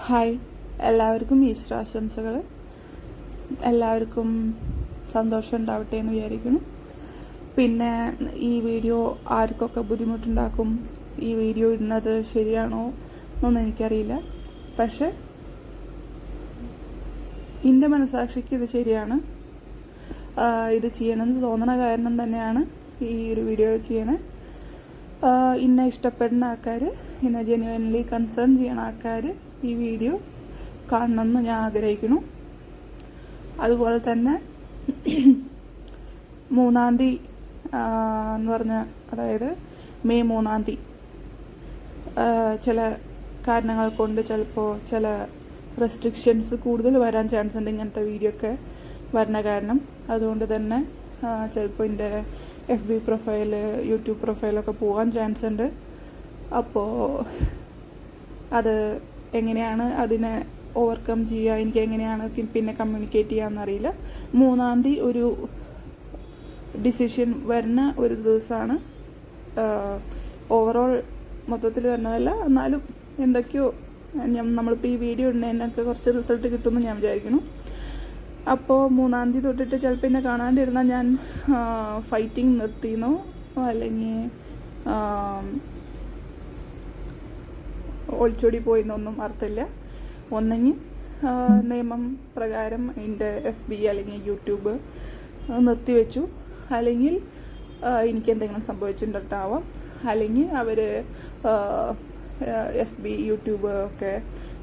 Hi, എല്ലാവർക്കും ഈശ്വരാശംസകൾ. എല്ലാവർക്കും സന്തോഷം ഉണ്ടാവട്ടെ എന്ന് വിചാരിക്കുന്നു. പിന്നെ ഈ വീഡിയോ ആർക്കൊക്കെ ബുദ്ധിമുട്ടുണ്ടാക്കും, ഈ വീഡിയോ ഇടുന്നത് ശരിയാണോ എന്നൊന്നും എനിക്കറിയില്ല. പക്ഷെ എൻ്റെ മനസാക്ഷിക്ക് ഇത് ശരിയാണ്. ഇത് ചെയ്യണമെന്ന് തോന്നണ കാരണം തന്നെയാണ് ഈ ഒരു വീഡിയോ ചെയ്യണേ. ഇന്നെ ഇഷ്ടപ്പെടുന്ന ആൾക്കാർ, എന്നെ ജെന്യുവൻലി കൺസേൺ ചെയ്യണ ആൾക്കാർ ഈ വീഡിയോ കാണണമെന്ന് ഞാൻ ആഗ്രഹിക്കുന്നു. അതുപോലെ തന്നെ 3-ാം തീയതി എന്ന് പറഞ്ഞ, അതായത് മെയ് 3-ാം തീയതി ചില കാരണങ്ങൾ കൊണ്ട് ചിലപ്പോൾ ചില റെസ്ട്രിക്ഷൻസ് കൂടുതൽ വരാൻ ചാൻസ് ഉണ്ട്, ഇങ്ങനത്തെ വീഡിയോ ഒക്കെ വരുന്ന കാരണം. അതുകൊണ്ട് തന്നെ ചിലപ്പോൾ എൻ്റെ FB പ്രൊഫൈൽ, യൂട്യൂബ് പ്രൊഫൈലൊക്കെ പോകാൻ ചാൻസ് ഉണ്ട്. അപ്പോൾ അത് എങ്ങനെയാണ് അതിനെ ഓവർകം ചെയ്യുക, എനിക്ക് എങ്ങനെയാണ് പിന്നെ കമ്മ്യൂണിക്കേറ്റ് ചെയ്യാമെന്നറിയില്ല. 3-ാം തീയതി ഒരു ഡിസിഷൻ വരുന്ന ഒരു ദിവസമാണ്. ഓവറോൾ മൊത്തത്തിൽ വരുന്നതല്ല, എന്നാലും എന്തൊക്കെയോ നമ്മളിപ്പോൾ ഈ വീഡിയോ ഇടുന്നതിനൊക്കെ കുറച്ച് റിസൾട്ട് കിട്ടുമെന്ന് ഞാൻ വിചാരിക്കുന്നു. അപ്പോൾ 3-ാം തീയതി തൊട്ടിട്ട് ചിലപ്പോൾ എന്നെ കാണാണ്ടിരുന്നാൽ ഞാൻ ഫൈറ്റിംഗ് നിർത്തിയെന്നോ അല്ലെങ്കിൽ ഒളിച്ചോടി പോയിന്നൊന്നും അർത്ഥമില്ല. ഒന്നെങ്കിൽ നിയമം പ്രകാരം എൻ്റെ FB അല്ലെങ്കിൽ യൂട്യൂബ് നിർത്തിവെച്ചു, അല്ലെങ്കിൽ എനിക്കെന്തെങ്കിലും സംഭവിച്ചിട്ടുണ്ടാവാം, അല്ലെങ്കിൽ അവർ FB യൂട്യൂബ് ഒക്കെ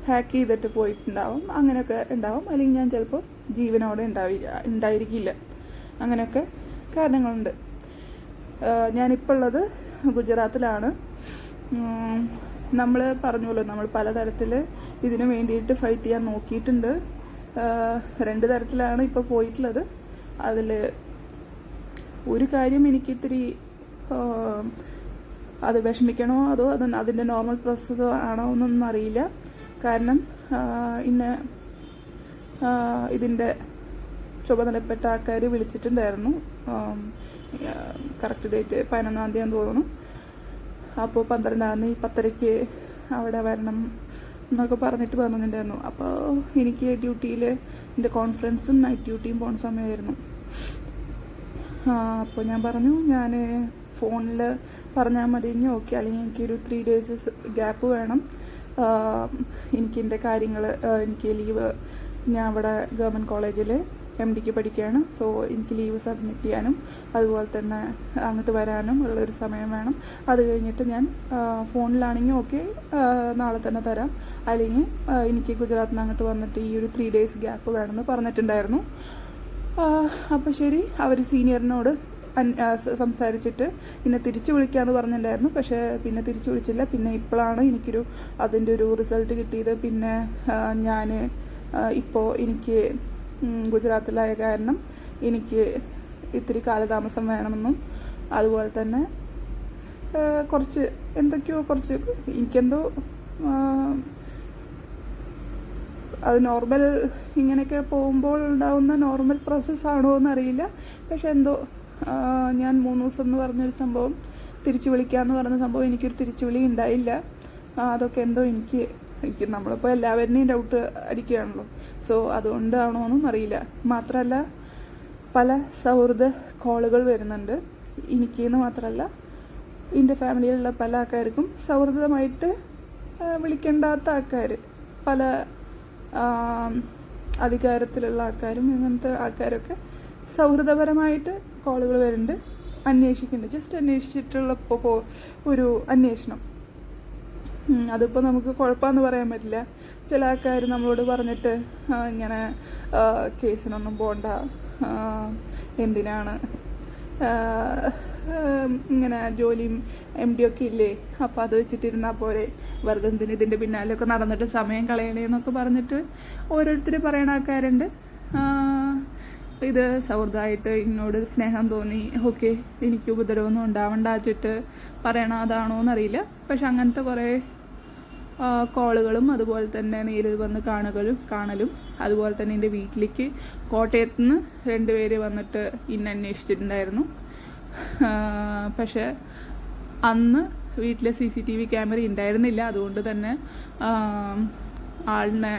ഹാക്ക് ചെയ്തിട്ട് പോയിട്ടുണ്ടാവും, അങ്ങനെയൊക്കെ ഉണ്ടാവും. അല്ലെങ്കിൽ ഞാൻ ചിലപ്പോൾ ജീവനോടെ ഉണ്ടായിരിക്കില്ല. അങ്ങനെയൊക്കെ കാരണങ്ങളുണ്ട്. ഞാനിപ്പോൾ ഉള്ളത് ഗുജറാത്തിലാണ്. നമ്മൾ പറഞ്ഞല്ലോ, നമ്മൾ പലതരത്തിൽ ഇതിനു വേണ്ടിയിട്ട് ഫൈറ്റ് ചെയ്യാൻ നോക്കിയിട്ടുണ്ട്. 2 തരത്തിലാണ് ഇപ്പോൾ പോയിട്ടുള്ളത്. അതിൽ ഒരു കാര്യം എനിക്ക് ഇത്തിരി അത് വിഷമിക്കണോ അതോ അതിൻ്റെ നോർമൽ പ്രോസസ്സ് ആണോ എന്നൊന്നും അറിയില്ല. കാരണം ഇതിൻ്റെ ചുമതലപ്പെട്ട ആൾക്കാർ വിളിച്ചിട്ടുണ്ടായിരുന്നു. കറക്റ്റ് ഡേറ്റ് 11-ാം തീയതി തോന്നുന്നു. അപ്പോൾ 12-ാം തീയതി 10:30 അവിടെ വരണം എന്നൊക്കെ പറഞ്ഞിട്ട് പറഞ്ഞിട്ടുണ്ടായിരുന്നു. അപ്പോൾ എനിക്ക് ഡ്യൂട്ടിയിൽ എൻ്റെ കോൺഫറൻസും നൈറ്റ് ഡ്യൂട്ടിയും പോകുന്ന സമയമായിരുന്നു. അപ്പോൾ ഞാൻ പറഞ്ഞു, ഞാൻ ഫോണിൽ പറഞ്ഞാൽ മതിയെങ്കിൽ ഓക്കെ, അല്ലെങ്കിൽ എനിക്കൊരു 3 days ഗ്യാപ്പ് വേണം. എനിക്ക് എൻ്റെ കാര്യങ്ങൾ, എനിക്ക് ലീവ്, ഞാൻ അവിടെ ഗവൺമെൻറ് കോളേജിൽ MDക്ക് പഠിക്കുകയാണ്. സോ എനിക്ക് ലീവ് സബ്മിറ്റ് ചെയ്യാനും അതുപോലെ തന്നെ അങ്ങോട്ട് വരാനും ഉള്ളൊരു സമയം വേണം. അത് കഴിഞ്ഞിട്ട് ഞാൻ ഫോണിലാണെങ്കിൽ ഓക്കെ നാളെ തന്നെ തരാം, അല്ലെങ്കിൽ എനിക്ക് ഗുജറാത്തിൽ നിന്ന് അങ്ങോട്ട് വന്നിട്ട് ഈ ഒരു 3 days ഗ്യാപ്പ് വേണമെന്ന് പറഞ്ഞിട്ടുണ്ടായിരുന്നു. അപ്പോൾ ശരി, അവർ സീനിയറിനോട് സംസാരിച്ചിട്ട് പിന്നെ തിരിച്ചു വിളിക്കാമെന്ന് പറഞ്ഞിട്ടുണ്ടായിരുന്നു. പക്ഷേ പിന്നെ തിരിച്ചു വിളിച്ചില്ല. പിന്നെ ഇപ്പോഴാണ് എനിക്കൊരു അതിൻ്റെ ഒരു റിസൾട്ട് കിട്ടിയത്. പിന്നെ ഞാൻ ഇപ്പോൾ എനിക്ക് ഗുജറാത്തിലായ കാരണം എനിക്ക് ഇത്തിരി കാലതാമസം വേണമെന്നും അതുപോലെ തന്നെ കുറച്ച് എനിക്കെന്തോ അത് നോർമൽ ഇങ്ങനെയൊക്കെ പോകുമ്പോൾ ഉണ്ടാവുന്ന നോർമൽ പ്രോസസ്സാണോ എന്നറിയില്ല. പക്ഷെ എന്തോ ഞാൻ 3 ദിവസം എന്ന് പറഞ്ഞൊരു സംഭവം, തിരിച്ചു വിളിക്കാമെന്ന് പറഞ്ഞ സംഭവം, എനിക്കൊരു തിരിച്ചുവിളി ഉണ്ടായില്ല. അതൊക്കെ എന്തോ എനിക്ക് നമ്മളിപ്പോൾ എല്ലാവരുടെയും ഡൗട്ട് അടിക്കുകയാണല്ലോ. സോ അതുകൊണ്ടാണോ എന്നും അറിയില്ല. മാത്രമല്ല പല സൗഹൃദ കോളുകൾ വരുന്നുണ്ട്. എനിക്കെന്ന് മാത്രമല്ല, എൻ്റെ ഫാമിലിയിലുള്ള പല ആൾക്കാർക്കും സൗഹൃദമായിട്ട് വിളിക്കേണ്ടാത്ത ആൾക്കാർ, പല അധികാരത്തിലുള്ള ആൾക്കാരും ഇങ്ങനത്തെ ആൾക്കാരൊക്കെ സൗഹൃദപരമായിട്ട് കോളുകൾ വരുന്നുണ്ട്, അന്വേഷിക്കുന്നുണ്ട്. ജസ്റ്റ് അന്വേഷിച്ചിട്ടുള്ളപ്പോൾ ഒരു അന്വേഷണം, അതിപ്പോൾ നമുക്ക് കുഴപ്പമെന്ന് പറയാൻ പറ്റില്ല. ചില ആൾക്കാർ നമ്മളോട് പറഞ്ഞിട്ട് ഇങ്ങനെ കേസിനൊന്നും പോകണ്ട, എന്തിനാണ് ഇങ്ങനെ ജോലിയും MD ഒക്കെ ഇല്ലേ, അപ്പോൾ അത് വെച്ചിട്ടിരുന്നാൽ പോരെ, വെറുതെ എന്തിന് ഇതിൻ്റെ പിന്നാലെയൊക്കെ നടന്നിട്ട് സമയം കളയണേന്നൊക്കെ പറഞ്ഞിട്ട് ഓരോരുത്തർ പറയണ ആൾക്കാരുണ്ട്. ഇത് സൗഹൃദമായിട്ട് എന്നോട് സ്നേഹം തോന്നി, ഓക്കെ എനിക്ക് ഉപദ്രവമൊന്നും ഉണ്ടാവണ്ട വെച്ചിട്ട് പറയണ അതാണോ എന്നറിയില്ല. പക്ഷെ അങ്ങനത്തെ കുറേ കോളുകളും അതുപോലെ തന്നെ നേരിൽ വന്ന് കാണലും അതുപോലെ തന്നെ എൻ്റെ വീട്ടിലേക്ക് കോട്ടയത്ത് നിന്ന് 2 പേര് വന്നിട്ട് അന്വേഷിച്ചിട്ടുണ്ടായിരുന്നു. പക്ഷെ അന്ന് വീട്ടിലെ CCTV ക്യാമറ ഉണ്ടായിരുന്നില്ല. അതുകൊണ്ട് തന്നെ ആളിനെ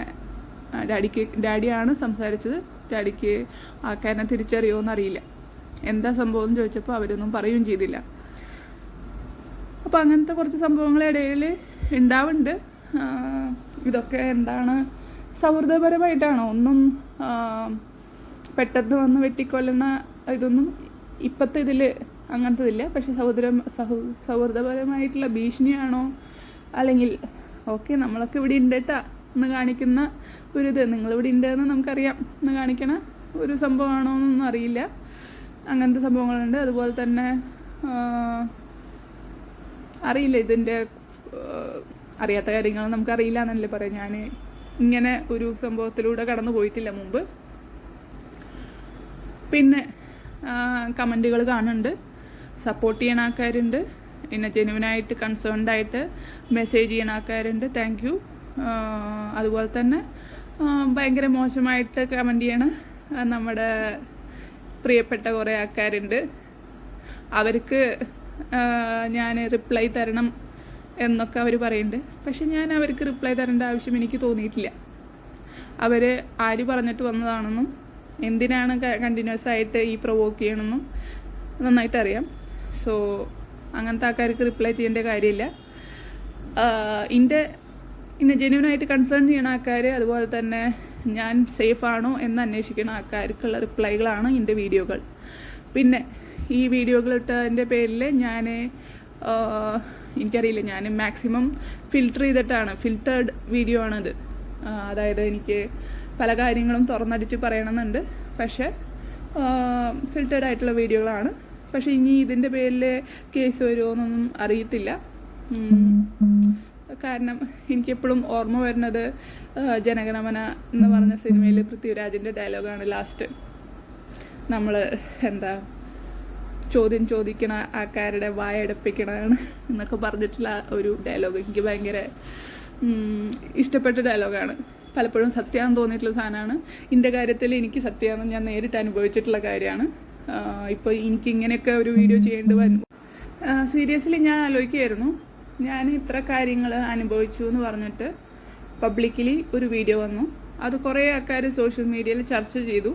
ഡാഡിയാണ് സംസാരിച്ചത്. ഡാഡിക്ക് ആൾക്കാരനെ തിരിച്ചറിയുമോ എന്നറിയില്ല. എന്താ സംഭവം എന്ന് ചോദിച്ചപ്പോൾ അവരൊന്നും പറയുകയും ചെയ്തില്ല. അപ്പോൾ അങ്ങനത്തെ കുറച്ച് സംഭവങ്ങളിടയിൽ ഉണ്ടാവുന്നുണ്ട്. ഇതൊക്കെ എന്താണ്, സൗഹൃദപരമായിട്ടാണോ? ഒന്നും പെട്ടെന്ന് വന്ന് വെട്ടിക്കൊല്ലുന്ന ഇതൊന്നും ഇപ്പോഴത്തെ ഇതിൽ അങ്ങനത്തതില്ല. പക്ഷെ സൗഹൃദപരമായിട്ടുള്ള ഭീഷണിയാണോ, അല്ലെങ്കിൽ ഓക്കെ നമ്മളൊക്കെ ഇവിടെ ഉണ്ട് കേട്ടാ എന്ന് കാണിക്കുന്ന ഒരിത്, നിങ്ങളിവിടെ ഉണ്ടെന്ന് നമുക്കറിയാം എന്ന് കാണിക്കണ ഒരു സംഭവമാണോ എന്നൊന്നും അറിയില്ല. അങ്ങനത്തെ സംഭവങ്ങളുണ്ട്. അതുപോലെ തന്നെ അറിയില്ല, ഇതിൻ്റെ അറിയാത്ത കാര്യങ്ങൾ നമുക്കറിയില്ല എന്നല്ലേ പറയാം. ഞാൻ ഇങ്ങനെ ഒരു സംഭവത്തിലൂടെ കടന്നു പോയിട്ടില്ല മുമ്പ്. പിന്നെ കമൻറ്റുകൾ കാണുന്നുണ്ട്, സപ്പോർട്ട് ചെയ്യണ ആൾക്കാരുണ്ട്, പിന്നെ ജെന്യുവനായിട്ട് കൺസേൺഡ് ആയിട്ട് മെസ്സേജ് ചെയ്യണ ആൾക്കാരുണ്ട്. Thank you. അതുപോലെ തന്നെ ഭയങ്കര മോശമായിട്ട് കമൻറ്റ് ചെയ്യണ നമ്മുടെ പ്രിയപ്പെട്ട കുറേ ആൾക്കാരുണ്ട്. അവർക്ക് ഞാൻ റിപ്ലൈ തരണം എന്നൊക്കെ അവർ പറയുന്നുണ്ട്. പക്ഷെ ഞാൻ അവർക്ക് റിപ്ലൈ തരേണ്ട ആവശ്യം എനിക്ക് തോന്നിയിട്ടില്ല. അവർ ആര് പറഞ്ഞിട്ട് വന്നതാണെന്നും എന്തിനാണ് കണ്ടിന്യൂസ് ആയിട്ട് ഈ പ്രൊവോക്ക് ചെയ്യണമെന്നും നന്നായിട്ട് അറിയാം. സോ അങ്ങനത്തെ ആൾക്കാർക്ക് റിപ്ലൈ ചെയ്യേണ്ട കാര്യമില്ല. ഇന്നെ ജെന്യുവനായിട്ട് കൺസേൺ ചെയ്യണ ആൾക്കാർ, അതുപോലെ തന്നെ ഞാൻ സേഫ് ആണോ എന്ന് അന്വേഷിക്കുന്ന ആൾക്കാർക്കുള്ള റിപ്ലൈകളാണ് എൻ്റെ വീഡിയോകൾ. പിന്നെ ഈ വീഡിയോകളിട്ടതിൻ്റെ പേരിൽ എനിക്കറിയില്ല, ഞാൻ മാക്സിമം ഫിൽറ്റേർഡ് വീഡിയോ ആണത്. അതായത് എനിക്ക് പല കാര്യങ്ങളും തുറന്നടിച്ച് പറയണമെന്നുണ്ട്, പക്ഷേ ഫിൽറ്റേർഡ് ആയിട്ടുള്ള വീഡിയോകളാണ്. പക്ഷേ ഇനി ഇതിൻ്റെ പേരിൽ കേസ് വരുമോ എന്നൊന്നും അറിയത്തില്ല. കാരണം എനിക്കെപ്പോഴും ഓർമ്മ വരുന്നത് ജനഗണമന എന്ന് പറഞ്ഞ സിനിമയിൽ പൃഥ്വിരാജിൻ്റെ ഡയലോഗാണ്. ലാസ്റ്റ് നമ്മൾ ചോദ്യം ചോദിക്കണ ആൾക്കാരുടെ വായടപ്പിക്കണതാണ് എന്നൊക്കെ പറഞ്ഞിട്ടുള്ള ഒരു ഡയലോഗ് എനിക്ക് ഭയങ്കര ഇഷ്ടപ്പെട്ട ഡയലോഗാണ്. പലപ്പോഴും സത്യമാണെന്ന് തോന്നിയിട്ടുള്ള സാധനമാണ്. ഇതിൻ്റെ കാര്യത്തിൽ എനിക്ക് സത്യമാണെന്ന് ഞാൻ നേരിട്ട് അനുഭവിച്ചിട്ടുള്ള കാര്യമാണ്. ഇപ്പോൾ എനിക്കിങ്ങനെയൊക്കെ ഒരു വീഡിയോ ചെയ്യേണ്ടി വന്നു. സീരിയസ്ലി ഞാൻ ആലോചിക്കുകയായിരുന്നു, ഞാൻ ഇത്ര കാര്യങ്ങൾ അനുഭവിച്ചു എന്ന് പറഞ്ഞിട്ട് പബ്ലിക്കലി ഒരു വീഡിയോ വന്നു. അത് കുറേ ആൾക്കാർ സോഷ്യൽ മീഡിയയിൽ ചർച്ച ചെയ്തു.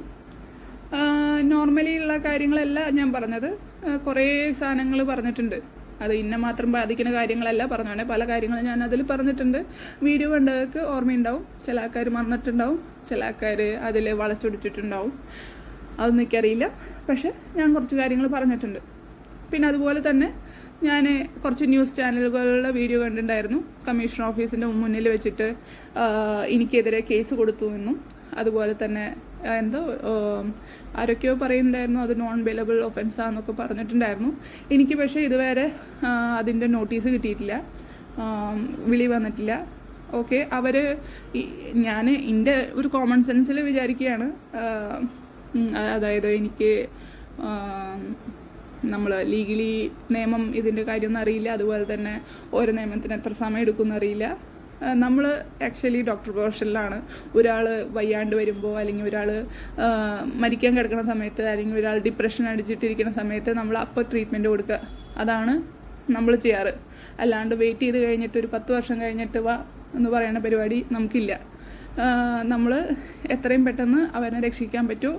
നോർമലി ഉള്ള കാര്യങ്ങളല്ല ഞാൻ പറഞ്ഞത്, കുറേ സാധനങ്ങൾ പറഞ്ഞിട്ടുണ്ട്. അത് ഇന്നെ മാത്രം ബാധിക്കുന്ന കാര്യങ്ങളല്ല പറഞ്ഞോണേ, പല കാര്യങ്ങളും ഞാൻ അതിൽ പറഞ്ഞിട്ടുണ്ട്. വീഡിയോ കണ്ടവർക്ക് ഓർമ്മയുണ്ടാവും. ചില ആൾക്കാർ മറന്നിട്ടുണ്ടാവും, ചില ആൾക്കാർ അതിൽ വളച്ചൊടിച്ചിട്ടുണ്ടാവും. അതൊന്നും എനിക്കറിയില്ല. പക്ഷെ ഞാൻ കുറച്ച് കാര്യങ്ങൾ പറഞ്ഞിട്ടുണ്ട്. പിന്നെ അതുപോലെ തന്നെ ഞാൻ കുറച്ച് ന്യൂസ് ചാനലുകളുടെ വീഡിയോ കണ്ടിട്ടുണ്ടായിരുന്നു. കമ്മീഷൻ ഓഫീസിൻ്റെ മുന്നിൽ വെച്ചിട്ട് എനിക്കെതിരെ കേസ് കൊടുത്തു എന്നും, അതുപോലെ തന്നെ ആരൊക്കെയോ പറയുന്നുണ്ടായിരുന്നു അത് നോൺ ബെയിലബിൾ ഒഫൻസാന്നൊക്കെ പറഞ്ഞിട്ടുണ്ടായിരുന്നു. എനിക്ക് പക്ഷേ ഇതുവരെ അതിൻ്റെ നോട്ടീസ് കിട്ടിയിട്ടില്ല, വിളി വന്നിട്ടില്ല. ഓക്കെ, ഞാൻ എൻ്റെ ഒരു കോമൺ സെൻസിൽ വിചാരിക്കുകയാണ്, അതായത് എനിക്ക് നമ്മൾ ലീഗലി നിയമം ഇതിൻ്റെ കാര്യമൊന്നും അറിയില്ല. അതുപോലെ തന്നെ ഓരോ നിയമത്തിന് എത്ര സമയം എടുക്കുമെന്ന് അറിയില്ല. നമ്മൾ ആക്ച്വലി ഡോക്ടർ പ്രൊഫഷനിലാണ്. ഒരാൾ വയ്യാണ്ട് വരുമ്പോൾ, അല്ലെങ്കിൽ ഒരാൾ മരിക്കാൻ കിടക്കുന്ന സമയത്ത്, അല്ലെങ്കിൽ ഒരാൾ ഡിപ്രഷൻ അടിച്ചിട്ടിരിക്കുന്ന സമയത്ത് നമ്മൾ അപ്പോൾ ട്രീറ്റ്മെൻറ്റ് കൊടുക്കുക, അതാണ് നമ്മൾ ചെയ്യാറ്. അല്ലാണ്ട് വെയിറ്റ് ചെയ്ത് കഴിഞ്ഞിട്ട് ഒരു 10 വർഷം കഴിഞ്ഞിട്ട് വാ എന്ന് പറയുന്ന പരിപാടി നമുക്കില്ല. നമ്മൾ എത്രയും പെട്ടെന്ന് അവനെ രക്ഷിക്കാൻ പറ്റുമോ,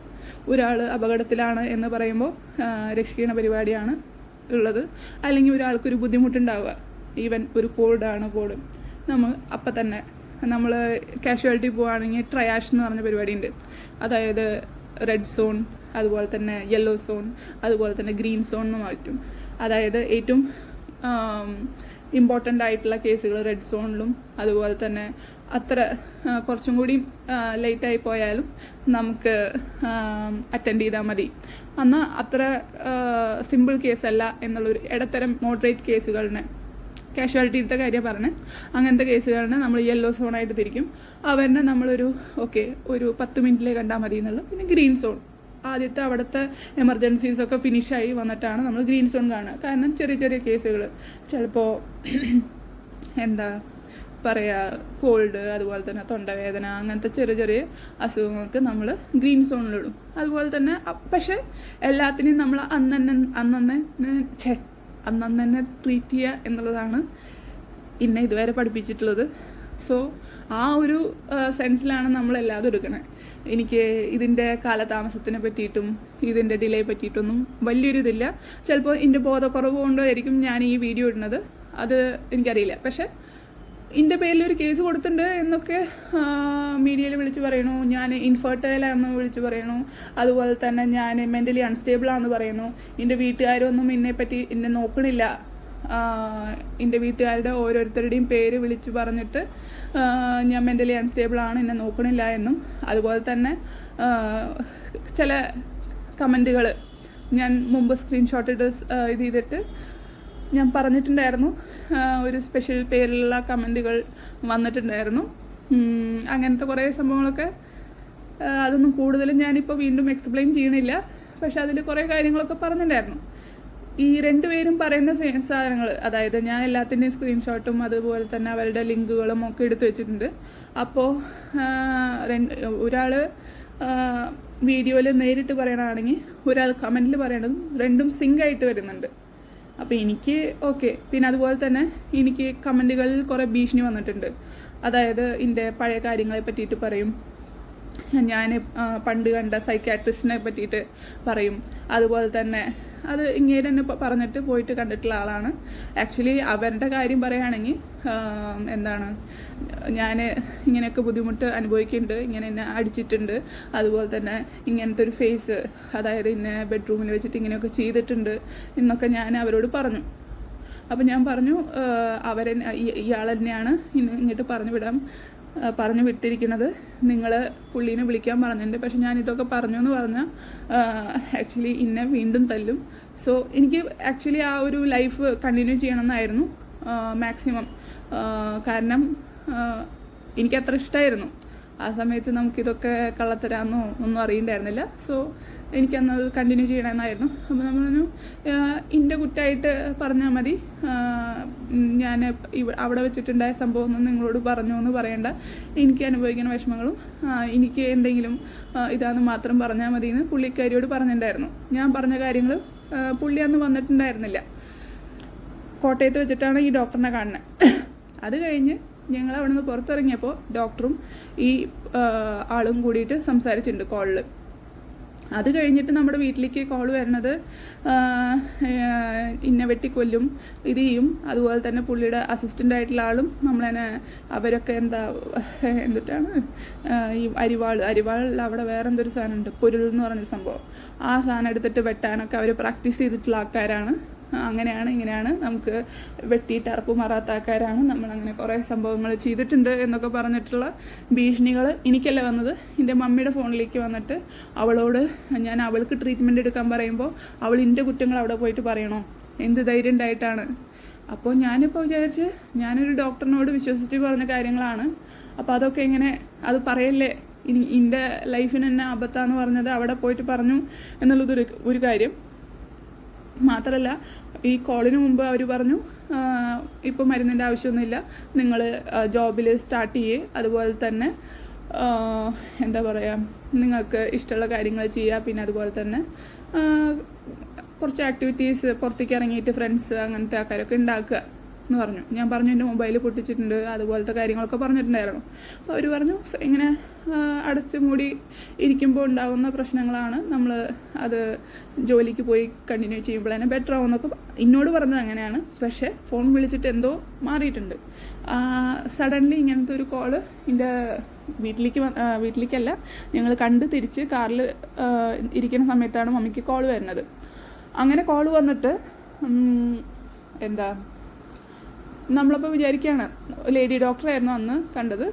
ഒരാൾ അപകടത്തിലാണ് എന്ന് പറയുമ്പോൾ രക്ഷിക്കുന്ന പരിപാടിയാണ് ഉള്ളത്. അല്ലെങ്കിൽ ഒരാൾക്കൊരു ബുദ്ധിമുട്ടുണ്ടാവുക, ഈവൻ ഒരു കോൾഡാണ് പോലും, നമ്മൾ അപ്പം തന്നെ നമ്മൾ കാഷ്വാലിറ്റി പോവുകയാണെങ്കിൽ ട്രയാഷ് എന്ന് പറഞ്ഞ പരിപാടിയുണ്ട്. അതായത് റെഡ് സോൺ, അതുപോലെ തന്നെ യെല്ലോ സോൺ, അതുപോലെ തന്നെ ഗ്രീൻ സോൺ എന്ന് മാറ്റും. അതായത് ഏറ്റവും ഇമ്പോർട്ടൻ്റ് ആയിട്ടുള്ള കേസുകൾ റെഡ് സോണിലും, അതുപോലെ തന്നെ അത്ര കുറച്ചും കൂടി ലേറ്റായി പോയാലും നമുക്ക് അറ്റൻഡ് ചെയ്താൽ മതി. എന്നാൽ അത്ര സിമ്പിൾ കേസല്ല എന്നുള്ളൊരു ഇടത്തരം മോഡറേറ്റ് കേസുകളിനെ, കാഷ്വാലിറ്റിയുടെ കാര്യം പറഞ്ഞ് അങ്ങനത്തെ കേസുകളിനെ നമ്മൾ യെല്ലോ സോണായിട്ട് തിരിക്കും. അവരെ നമ്മളൊരു ഒരു 10 മിനിറ്റിൽ കണ്ടാൽ മതി എന്നുള്ളത്. പിന്നെ ഗ്രീൻ സോൺ, ആദ്യത്തെ അവിടുത്തെ എമർജൻസീസൊക്കെ ഫിനിഷായി വന്നിട്ടാണ് നമ്മൾ ഗ്രീൻ സോൺ കാണുക. കാരണം ചെറിയ ചെറിയ കേസുകൾ, ചിലപ്പോൾ കോൾഡ്, അതുപോലെ തന്നെ തൊണ്ടവേദന, അങ്ങനത്തെ ചെറിയ ചെറിയ അസുഖങ്ങൾക്ക് നമ്മൾ ഗ്രീൻ സോണിലിടും. അതുപോലെ തന്നെ പക്ഷേ എല്ലാത്തിനെയും നമ്മൾ അന്നന്നെ ട്രീറ്റ് ചെയ്യുക എന്നുള്ളതാണ് ഇന്നെ ഇതുവരെ പഠിപ്പിച്ചിട്ടുള്ളത്. സോ ആ ഒരു സെൻസിലാണ് നമ്മളെല്ലാതും എടുക്കണത്. എനിക്ക് ഇതിൻ്റെ കാലതാമസത്തിനെ പറ്റിയിട്ടും ഇതിൻ്റെ ഡിലേ പറ്റിയിട്ടൊന്നും വലിയൊരു ഇതില്ല. ചിലപ്പോൾ എൻ്റെ ബോധക്കുറവ് കൊണ്ടായിരിക്കും ഞാൻ ഈ വീഡിയോ ഇടുന്നത്, അത് എനിക്കറിയില്ല. പക്ഷേ എൻ്റെ പേരിൽ ഒരു കേസ് കൊടുത്തിട്ടുണ്ട് എന്നൊക്കെ മീഡിയയിൽ വിളിച്ച് പറയണു, ഞാൻ ഇൻഫെർട്ടൈലാണെന്ന് വിളിച്ച് പറയണു, അതുപോലെ തന്നെ ഞാൻ മെൻ്റലി അൺസ്റ്റേബിളാണെന്ന് പറയുന്നു. എൻ്റെ വീട്ടുകാരൊന്നും എന്നെ നോക്കണില്ല, എൻ്റെ വീട്ടുകാരുടെ ഓരോരുത്തരുടെയും പേര് വിളിച്ച് പറഞ്ഞിട്ട് ഞാൻ മെൻ്റലി അൺസ്റ്റേബിളാണ്, എന്നെ നോക്കണില്ല എന്നും, അതുപോലെ തന്നെ ചില കമൻറ്റുകൾ ഞാൻ മുമ്പ് സ്ക്രീൻഷോട്ട് ഇത് ചെയ്തിട്ട് ഞാൻ പറഞ്ഞിട്ടുണ്ടായിരുന്നു. ഒരു സ്പെഷ്യൽ പേരിലുള്ള കമൻറ്റുകൾ വന്നിട്ടുണ്ടായിരുന്നു. അങ്ങനത്തെ കുറേ സംഭവങ്ങളൊക്കെ, അതൊന്നും കൂടുതലും ഞാനിപ്പോൾ വീണ്ടും എക്സ്പ്ലെയിൻ ചെയ്യണില്ല. പക്ഷെ അതിൽ കുറേ കാര്യങ്ങളൊക്കെ പറഞ്ഞിട്ടുണ്ടായിരുന്നു. ഈ രണ്ടുപേരും പറയുന്ന സാധനങ്ങൾ, അതായത് ഞാൻ എല്ലാത്തിൻ്റെയും സ്ക്രീൻഷോട്ടും അതുപോലെ തന്നെ അവരുടെ ലിങ്കുകളും ഒക്കെ എടുത്തു വെച്ചിട്ടുണ്ട്. അപ്പോൾ ഒരാൾ വീഡിയോയിൽ നേരിട്ട് പറയണമെങ്കിൽ ഒരാൾ കമൻറ്റിൽ പറയണതും രണ്ടും സിങ്കായിട്ട് വരുന്നുണ്ട്. അപ്പോൾ എനിക്ക് ഓക്കെ. പിന്നെ അതുപോലെ തന്നെ എനിക്ക് കമൻറ്റുകളിൽ കുറേ ഭീഷണി വന്നിട്ടുണ്ട്. അതായത് എൻ്റെ പഴയ കാര്യങ്ങളെ പറ്റിയിട്ട് പറയും, ഞാൻ പണ്ട് കണ്ട സൈക്കാട്രിസ്റ്റിനെ പറ്റിയിട്ട് പറയും. അതുപോലെ തന്നെ അത് ഇങ്ങനെ തന്നെ പറഞ്ഞിട്ട് പോയിട്ട് കണ്ടിട്ടുള്ള ആളാണ്. ആക്ച്വലി അവരുടെ കാര്യം പറയുകയാണെങ്കിൽ എന്താണ്, ഞാൻ ഇങ്ങനെയൊക്കെ ബുദ്ധിമുട്ട് അനുഭവിക്കുന്നുണ്ട്, ഇങ്ങനെ എന്നെ അടിച്ചിട്ടുണ്ട്, അതുപോലെ തന്നെ ഇങ്ങനത്തെ ഒരു ഫേസ്, അതായത് എന്നെ ബെഡ്റൂമിൽ വെച്ചിട്ട് ഇങ്ങനെയൊക്കെ ചെയ്തിട്ടുണ്ട് എന്നൊക്കെ ഞാൻ അവരോട് പറഞ്ഞു. അപ്പം ഞാൻ പറഞ്ഞു, ഇയാൾ തന്നെയാണ് ഇങ്ങോട്ട് പറഞ്ഞു വിട്ടിരിക്കുന്നത്, നിങ്ങൾ പുള്ളീനെ വിളിക്കാൻ പറഞ്ഞിട്ടുണ്ട്. പക്ഷെ ഞാനിതൊക്കെ പറഞ്ഞു എന്ന് പറഞ്ഞാൽ ആക്ച്വലി എന്നെ വീണ്ടും തല്ലും. സോ എനിക്ക് ആക്ച്വലി ആ ഒരു ലൈഫ് കണ്ടിന്യൂ ചെയ്യണമെന്നായിരുന്നു മാക്സിമം. കാരണം എനിക്കത്ര ഇഷ്ടമായിരുന്നു. ആ സമയത്ത് നമുക്കിതൊക്കെ കള്ളത്തരാന്നോ ഒന്നും അറിയണ്ടായിരുന്നില്ല. So എനിക്കന്നത് continue ചെയ്യണമെന്നായിരുന്നു. അപ്പോൾ നമ്മൾ പറഞ്ഞു, എൻ്റെ കുറ്റമായിട്ട് പറഞ്ഞാൽ മതി, ഞാൻ അവിടെ വെച്ചിട്ടുണ്ടായ സംഭവം ഒന്നും നിങ്ങളോട് പറഞ്ഞു എന്ന് പറയേണ്ട, എനിക്ക് അനുഭവിക്കുന്ന വിഷമങ്ങളും എനിക്ക് എന്തെങ്കിലും ഇതാന്ന് മാത്രം പറഞ്ഞാൽ മതി എന്ന് പുള്ളിക്കാരിയോട് പറഞ്ഞിട്ടുണ്ടായിരുന്നു. ഞാൻ പറഞ്ഞ കാര്യങ്ങൾ പുള്ളി അന്ന് വന്നിട്ടുണ്ടായിരുന്നില്ല. കോട്ടയത്ത് വെച്ചിട്ടാണ് ഈ ഡോക്ടറിനെ കാണുന്നത്. അത് കഴിഞ്ഞ് ഞങ്ങൾ അവിടെ നിന്ന് പുറത്തിറങ്ങിയപ്പോൾ ഡോക്ടറും ഈ ആളും കൂടിയിട്ട് സംസാരിച്ചിട്ടുണ്ട് കോളിൽ. അത് കഴിഞ്ഞിട്ട് നമ്മുടെ വീട്ടിലേക്ക് കോൾ വരുന്നത്, ഇന്ന വെട്ടിക്കൊല്ലും ഇത് ചെയ്യും, അതുപോലെ തന്നെ പുള്ളിയുടെ അസിസ്റ്റൻ്റ് ആയിട്ടുള്ള ആളും നമ്മളതിനെ അവരൊക്കെ എന്തിട്ടാണ് ഈ അരിവാളിൽ അവിടെ വേറെ എന്തൊരു സാധനമുണ്ട്, പൊരുൾ എന്ന് പറഞ്ഞൊരു സംഭവം, ആ സാധനം എടുത്തിട്ട് വെട്ടാനൊക്കെ അവർ പ്രാക്ടീസ് ചെയ്തിട്ടുള്ള ആൾക്കാരാണ്, അങ്ങനെയാണ് ഇങ്ങനെയാണ്, നമുക്ക് വെട്ടിയിട്ട് അറപ്പ് മാറാത്ത ആൾക്കാരാണ്, നമ്മളങ്ങനെ കുറേ സംഭവങ്ങൾ ചെയ്തിട്ടുണ്ട് എന്നൊക്കെ പറഞ്ഞിട്ടുള്ള ഭീഷണികൾ എനിക്കല്ല വന്നത്, എൻ്റെ മമ്മിയുടെ ഫോണിലേക്ക് വന്നിട്ട് ഞാൻ അവൾക്ക് ട്രീറ്റ്മെൻറ്റ് എടുക്കാൻ പറയുമ്പോൾ അവൾ എൻ്റെ കുറ്റങ്ങൾ അവിടെ പോയിട്ട് പറയണോ, എന്ത് ധൈര്യം ഉണ്ടായിട്ടാണ്. അപ്പോൾ ഞാനിപ്പോൾ വിചാരിച്ച് ഞാനൊരു ഡോക്ടറിനോട് വിശ്വസിച്ച് പറഞ്ഞ കാര്യങ്ങളാണ്, അപ്പോൾ അതൊക്കെ എങ്ങനെ അത് പറയല്ലേ, ഇനി എൻ്റെ ലൈഫിന് തന്നെ അബദ്ധാന്ന് പറഞ്ഞത് അവിടെ പോയിട്ട് പറഞ്ഞു എന്നുള്ളതൊരു കാര്യം മാത്രമല്ല. ഈ കോളിന് മുമ്പ് അവർ പറഞ്ഞു, ഇപ്പോൾ മരുന്നിൻ്റെ ആവശ്യമൊന്നുമില്ല, നിങ്ങൾ ജോബിൽ സ്റ്റാർട്ട് ചെയ്യേ, അതുപോലെ തന്നെ എന്താ പറയുക, നിങ്ങൾക്ക് ഇഷ്ടമുള്ള കാര്യങ്ങൾ ചെയ്യുക, പിന്നെ അതുപോലെ തന്നെ കുറച്ച് ആക്ടിവിറ്റീസ് പുറത്തേക്ക് ഇറങ്ങിയിട്ട് ഫ്രണ്ട്സ് അങ്ങനത്തെ ആൾക്കാരൊക്കെ ഉണ്ടാക്കുക എന്ന് പറഞ്ഞു. ഞാൻ പറഞ്ഞു എൻ്റെ മൊബൈൽ പൊട്ടിച്ചിട്ടുണ്ട്, അതുപോലത്തെ കാര്യങ്ങളൊക്കെ പറഞ്ഞിട്ടുണ്ടായിരുന്നു. അപ്പോൾ അവർ പറഞ്ഞു, ഇങ്ങനെ അടച്ചു മൂടി ഇരിക്കുമ്പോൾ ഉണ്ടാകുന്ന പ്രശ്നങ്ങളാണ്, നമ്മൾ അത് ജോലിക്ക് പോയി കണ്ടിന്യൂ ചെയ്യുമ്പോൾ തന്നെ ബെറ്റർ ആവുമെന്നൊക്കെ എന്നോട് പറഞ്ഞത് അങ്ങനെയാണ്. പക്ഷേ ഫോൺ വിളിച്ചിട്ട് എന്തോ മാറിയിട്ടുണ്ട്. സഡൻലി ഇങ്ങനത്തെ ഒരു കോള് എൻ്റെ വീട്ടിലേക്കല്ല, ഞങ്ങൾ കണ്ട് തിരിച്ച് കാറിൽ ഇരിക്കുന്ന സമയത്താണ് മമ്മിക്ക് കോൾ വരുന്നത്. അങ്ങനെ കോൾ വന്നിട്ട് നമ്മളപ്പോൾ വിചാരിക്കുകയാണ്, ലേഡി ഡോക്ടറായിരുന്നു അന്ന് കണ്ടത്.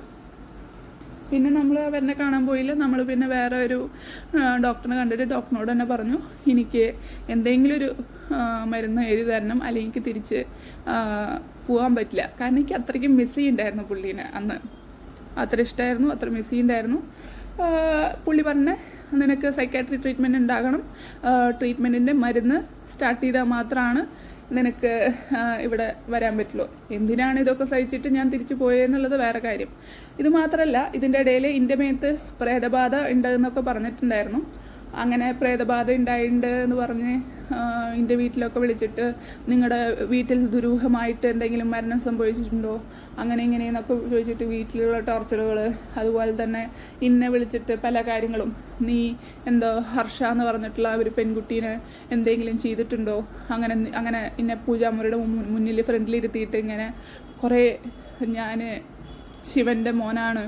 പിന്നെ നമ്മൾ അവരെ കാണാൻ പോയില്ല. നമ്മൾ പിന്നെ വേറെ ഒരു ഡോക്ടറിനെ കണ്ടിട്ട് ഡോക്ടറിനോട് തന്നെ പറഞ്ഞു, എനിക്ക് എന്തെങ്കിലും ഒരു മരുന്ന് എഴുതി തരണം, അല്ലെങ്കിൽ എനിക്ക് തിരിച്ച് പോകാൻ പറ്റില്ല. കാരണം എനിക്ക് അത്രയ്ക്കും മിസ് ചെയ്യുന്നുണ്ടായിരുന്നു പുള്ളീനെ. അന്ന് അത്ര ഇഷ്ടമായിരുന്നു, അത്ര മിസ് ചെയ്യുന്നുണ്ടായിരുന്നു. പുള്ളി പറഞ്ഞ, നിനക്ക് സൈക്കാട്രി ട്രീറ്റ്മെൻറ്റ് ഉണ്ടാകണം, ട്രീറ്റ്മെൻറ്റിൻ്റെ മരുന്ന് സ്റ്റാർട്ട് ചെയ്താൽ മാത്രമാണ് നിനക്ക് ഇവിടെ വരാൻ പറ്റുള്ളൂ. എന്തിനാണ് ഇതൊക്കെ സഹിച്ചിട്ട് ഞാൻ തിരിച്ചു പോയെന്നുള്ളത് വേറെ കാര്യം. ഇത് മാത്രമല്ല, ഇതിൻ്റെ ഇടയിൽ എൻ്റെ മേത്ത് പ്രേതബാധ ഉണ്ട് എന്നൊക്കെ പറഞ്ഞിട്ടുണ്ടായിരുന്നു. അങ്ങനെ പ്രേതബാധ ഉണ്ടായിട്ടുണ്ട് എന്ന് പറഞ്ഞ് എൻ്റെ വീട്ടിലൊക്കെ വിളിച്ചിട്ട് നിങ്ങളുടെ വീട്ടിൽ ദുരൂഹമായിട്ട് എന്തെങ്കിലും മരണം സംഭവിച്ചിട്ടുണ്ടോ അങ്ങനെ ഇങ്ങനെയെന്നൊക്കെ ചോദിച്ചിട്ട് വീട്ടിലുള്ള ടോർച്ചറുകൾ, അതുപോലെ തന്നെ ഇന്നെ വിളിച്ചിട്ട് പല കാര്യങ്ങളും, നീ എന്തോ ഹർഷ എന്ന് പറഞ്ഞിട്ടുള്ള ഒരു പെൺകുട്ടീനെ എന്തെങ്കിലും ചെയ്തിട്ടുണ്ടോ, അങ്ങനെ അങ്ങനെ ഇന്നെ പൂജാമുറിയുടെ മുന്നിൽ ഫ്രണ്ടിലിരുത്തിയിട്ട് ഇങ്ങനെ കുറേ ഞാൻ ശിവൻ്റെ മോനാണ്,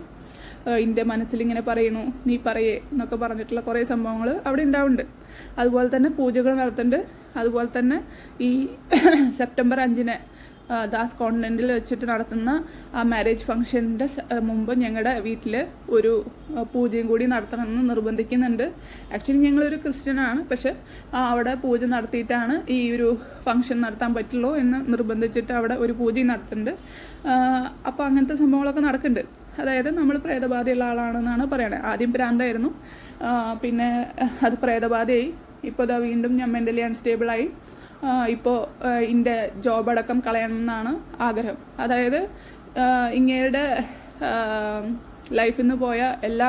എൻ്റെ മനസ്സിലിങ്ങനെ പറയണു, നീ പറയേ എന്നൊക്കെ പറഞ്ഞിട്ടുള്ള കുറേ സംഭവങ്ങൾ അവിടെ ഉണ്ടാവുന്നുണ്ട്. അതുപോലെ തന്നെ പൂജകൾ നടത്തുന്നുണ്ട്. അതുപോലെ തന്നെ ഈ സെപ്റ്റംബർ 5 ദാസ് കോൺവെൻറ്റിൽ വെച്ചിട്ട് നടത്തുന്ന ആ മാരേജ് ഫംഗ്ഷൻ്റെ മുമ്പ് ഞങ്ങളുടെ വീട്ടിൽ ഒരു പൂജയും കൂടി നടത്തണമെന്ന് നിർബന്ധിക്കുന്നുണ്ട്. ആക്ച്വലി ഞങ്ങളൊരു ക്രിസ്ത്യനാണ്, പക്ഷെ അവിടെ പൂജ നടത്തിയിട്ടാണ് ഈ ഒരു ഫംഗ്ഷൻ നടത്താൻ പറ്റുള്ളൂ എന്ന് നിർബന്ധിച്ചിട്ട് അവിടെ ഒരു പൂജയും നടത്തുന്നുണ്ട്. അപ്പോൾ അങ്ങനത്തെ സംഭവങ്ങളൊക്കെ നടക്കുന്നുണ്ട്. അതായത് നമ്മൾ പ്രേതബാധയുള്ള ആളാണെന്നാണ് പറയണത്. ആദ്യം ഭ്രാന്തായിരുന്നു, പിന്നെ അത് പ്രേതബാധയായി, ഇപ്പോൾ ഇതാ വീണ്ടും ഞാൻ മെൻ്റലി അൺസ്റ്റേബിളായി. ഇപ്പോൾ എൻ്റെ ജോബടക്കം കളയണമെന്നാണ് ആഗ്രഹം. അതായത് ഇങ്ങയുടെ ലൈഫിൽ നിന്ന് പോയ എല്ലാ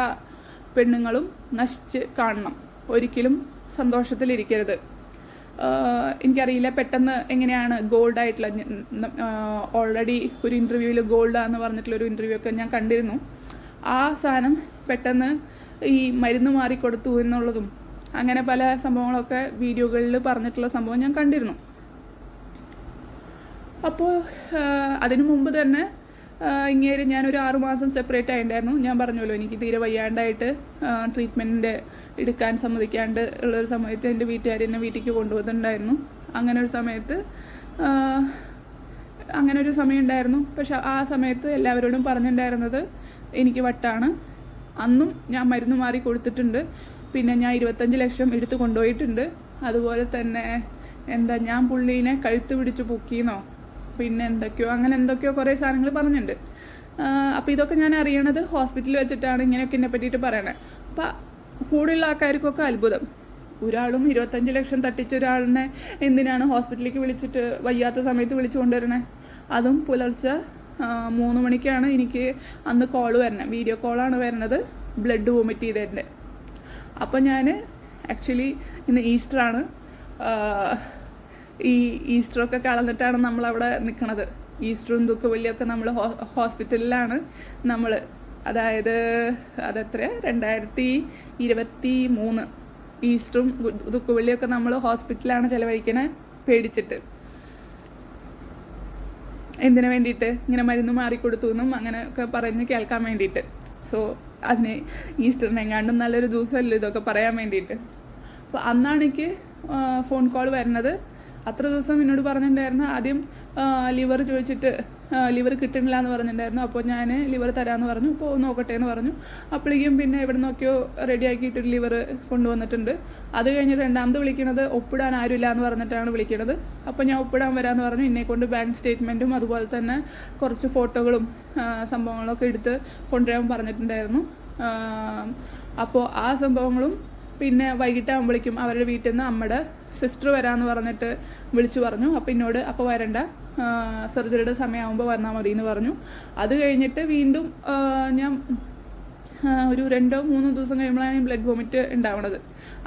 പെണ്ണുങ്ങളും നശിച്ച് കാണണം, ഒരിക്കലും സന്തോഷത്തിലിരിക്കരുത്. എനിക്കറിയില്ല പെട്ടെന്ന് എങ്ങനെയാണ് ഗോൾഡായിട്ടുള്ള, ഓൾറെഡി ഒരു ഇൻ്റർവ്യൂവിൽ ഗോൾഡാന്ന് പറഞ്ഞിട്ടുള്ളൊരു ഇൻ്റർവ്യൂ ഒക്കെ ഞാൻ കണ്ടിരുന്നു. ആ സാധനം പെട്ടെന്ന് ഈ മരുന്ന് മാറിക്കൊടുത്തു എന്നുള്ളതും അങ്ങനെ പല സംഭവങ്ങളൊക്കെ വീഡിയോകളിൽ പറഞ്ഞിട്ടുള്ള സംഭവം ഞാൻ കണ്ടിരുന്നു. അപ്പോൾ അതിനു മുമ്പ് തന്നെ ഇങ്ങനെ ഞാനൊരു 6 മാസം സെപ്പറേറ്റ് ആയിട്ടുണ്ടായിരുന്നു. ഞാൻ പറഞ്ഞല്ലോ എനിക്ക് തീരെ വയ്യാണ്ടായിട്ട് ട്രീറ്റ്മെൻറ്റിൻ്റെ എടുക്കാൻ സമ്മതിക്കാണ്ട് ഉള്ളൊരു സമയത്ത് എൻ്റെ വീട്ടുകാർ എന്നെ വീട്ടിലേക്ക് കൊണ്ടുവന്നിട്ടുണ്ടായിരുന്നു. അങ്ങനെ ഒരു സമയം ഉണ്ടായിരുന്നു. പക്ഷെ ആ സമയത്ത് എല്ലാവരോടും പറഞ്ഞിട്ടുണ്ടായിരുന്നത് എനിക്ക് വട്ടാണ്. അന്നും ഞാൻ മരുന്ന് മാറി കൊടുത്തിട്ടുണ്ട്. പിന്നെ ഞാൻ 25 ലക്ഷം എടുത്ത് കൊണ്ടുപോയിട്ടുണ്ട്. അതുപോലെ തന്നെ ഞാൻ പുള്ളീനെ കഴുത്ത് പിടിച്ച് പൊക്കിയെന്നോ പിന്നെ എന്തൊക്കെയോ കുറേ സാധനങ്ങൾ പറഞ്ഞിട്ടുണ്ട്. അപ്പോൾ ഇതൊക്കെ ഞാൻ അറിയണത് ഹോസ്പിറ്റലിൽ വെച്ചിട്ടാണ് ഇങ്ങനെയൊക്കെ എന്നെ പറ്റിയിട്ട് പറയണത്. അപ്പം കൂടെയുള്ള ആൾക്കാർക്കൊക്കെ അത്ഭുതം, ഒരാളും 25 ലക്ഷം തട്ടിച്ച ഒരാളിനെ എന്തിനാണ് ഹോസ്പിറ്റലിലേക്ക് വിളിച്ചിട്ട് വയ്യാത്ത സമയത്ത് വിളിച്ചു കൊണ്ടുവരണേ? അതും പുലർച്ചെ 3 മണിക്കാണ് എനിക്ക് അന്ന് കോള് വരണത്, വീഡിയോ കോളാണ് വരണത്, ബ്ലഡ് വോമിറ്റ് ചെയ്തതിൻ്റെ. അപ്പോൾ ഞാൻ ആക്ച്വലി ഇന്ന് ഈസ്റ്ററാണ്, ഈ ഈസ്റ്ററൊക്കെ കളഞ്ഞിട്ടാണ് നമ്മളവിടെ നിൽക്കണത്. ഈസ്റ്ററും ദുഃഖവെള്ളിയൊക്കെ നമ്മൾ ഹോസ്പിറ്റലിലാണ് നമ്മൾ. അതായത് അതെത്ര 2023 ഈസ്റ്ററും ദുഃഖവെള്ളിയൊക്കെ നമ്മൾ ഹോസ്പിറ്റലിലാണ് ചിലവഴിക്കണേ, പേടിച്ചിട്ട്. എന്തിനു വേണ്ടിയിട്ട്? ഇങ്ങനെ മരുന്ന് മാറിക്കൊടുത്തു എന്നും അങ്ങനെയൊക്കെ പറഞ്ഞ് കേൾക്കാൻ വേണ്ടിയിട്ട്. സോ അതിന് ഈസ്റ്ററിനെങ്ങാണ്ടും നല്ലൊരു ദിവസമല്ലോ ഇതൊക്കെ പറയാൻ വേണ്ടിയിട്ട്. അപ്പോൾ അന്നാണ് എനിക്ക് ഫോൺ കോൾ വരുന്നത്. അത്ര ദിവസം എന്നോട് പറഞ്ഞിട്ടുണ്ടായിരുന്നു, ആദ്യം ലിവർ ചോദിച്ചിട്ട് ലിവർ കിട്ടണില്ല എന്ന് പറഞ്ഞിട്ടുണ്ടായിരുന്നു. അപ്പോൾ ഞാൻ ലിവർ തരാമെന്ന് പറഞ്ഞു. അപ്പോൾ നോക്കട്ടെ എന്ന് പറഞ്ഞു. അപ്പോഴേക്കും പിന്നെ എവിടെ നോക്കിയോ റെഡിയാക്കിയിട്ടൊരു ലിവർ കൊണ്ടുവന്നിട്ടുണ്ട്. അത് കഴിഞ്ഞ് രണ്ടാമത് വിളിക്കണത് ഒപ്പിടാൻ ആരുമില്ല എന്ന് പറഞ്ഞിട്ടാണ് വിളിക്കണത്. അപ്പോൾ ഞാൻ ഒപ്പിടാൻ വരാമെന്ന് പറഞ്ഞു. എന്നെക്കൊണ്ട് ബാങ്ക് സ്റ്റേറ്റ്മെൻറ്റും അതുപോലെ തന്നെ കുറച്ച് ഫോട്ടോകളും സംഭവങ്ങളൊക്കെ എടുത്ത് കൊണ്ടുവരാൻ പറഞ്ഞിട്ടുണ്ടായിരുന്നു. അപ്പോൾ ആ സംഭവങ്ങളും പിന്നെ വൈകിട്ടാകുമ്പോഴേക്കും അവരുടെ വീട്ടിൽ നിന്ന് അമ്മയുടെ സിസ്റ്റർ വരാമെന്ന് പറഞ്ഞിട്ട് വിളിച്ചു പറഞ്ഞു. അപ്പോൾ എന്നോട് അപ്പോൾ വരണ്ട, സർജറിയുടെ സമയമാകുമ്പോൾ വന്നാൽ മതി എന്ന് പറഞ്ഞു. അത് കഴിഞ്ഞിട്ട് വീണ്ടും ഞാൻ ഒരു 2-3 ദിവസം കഴിയുമ്പോഴാണ് ബ്ലഡ് വോമിറ്റ് ഉണ്ടാവണത്.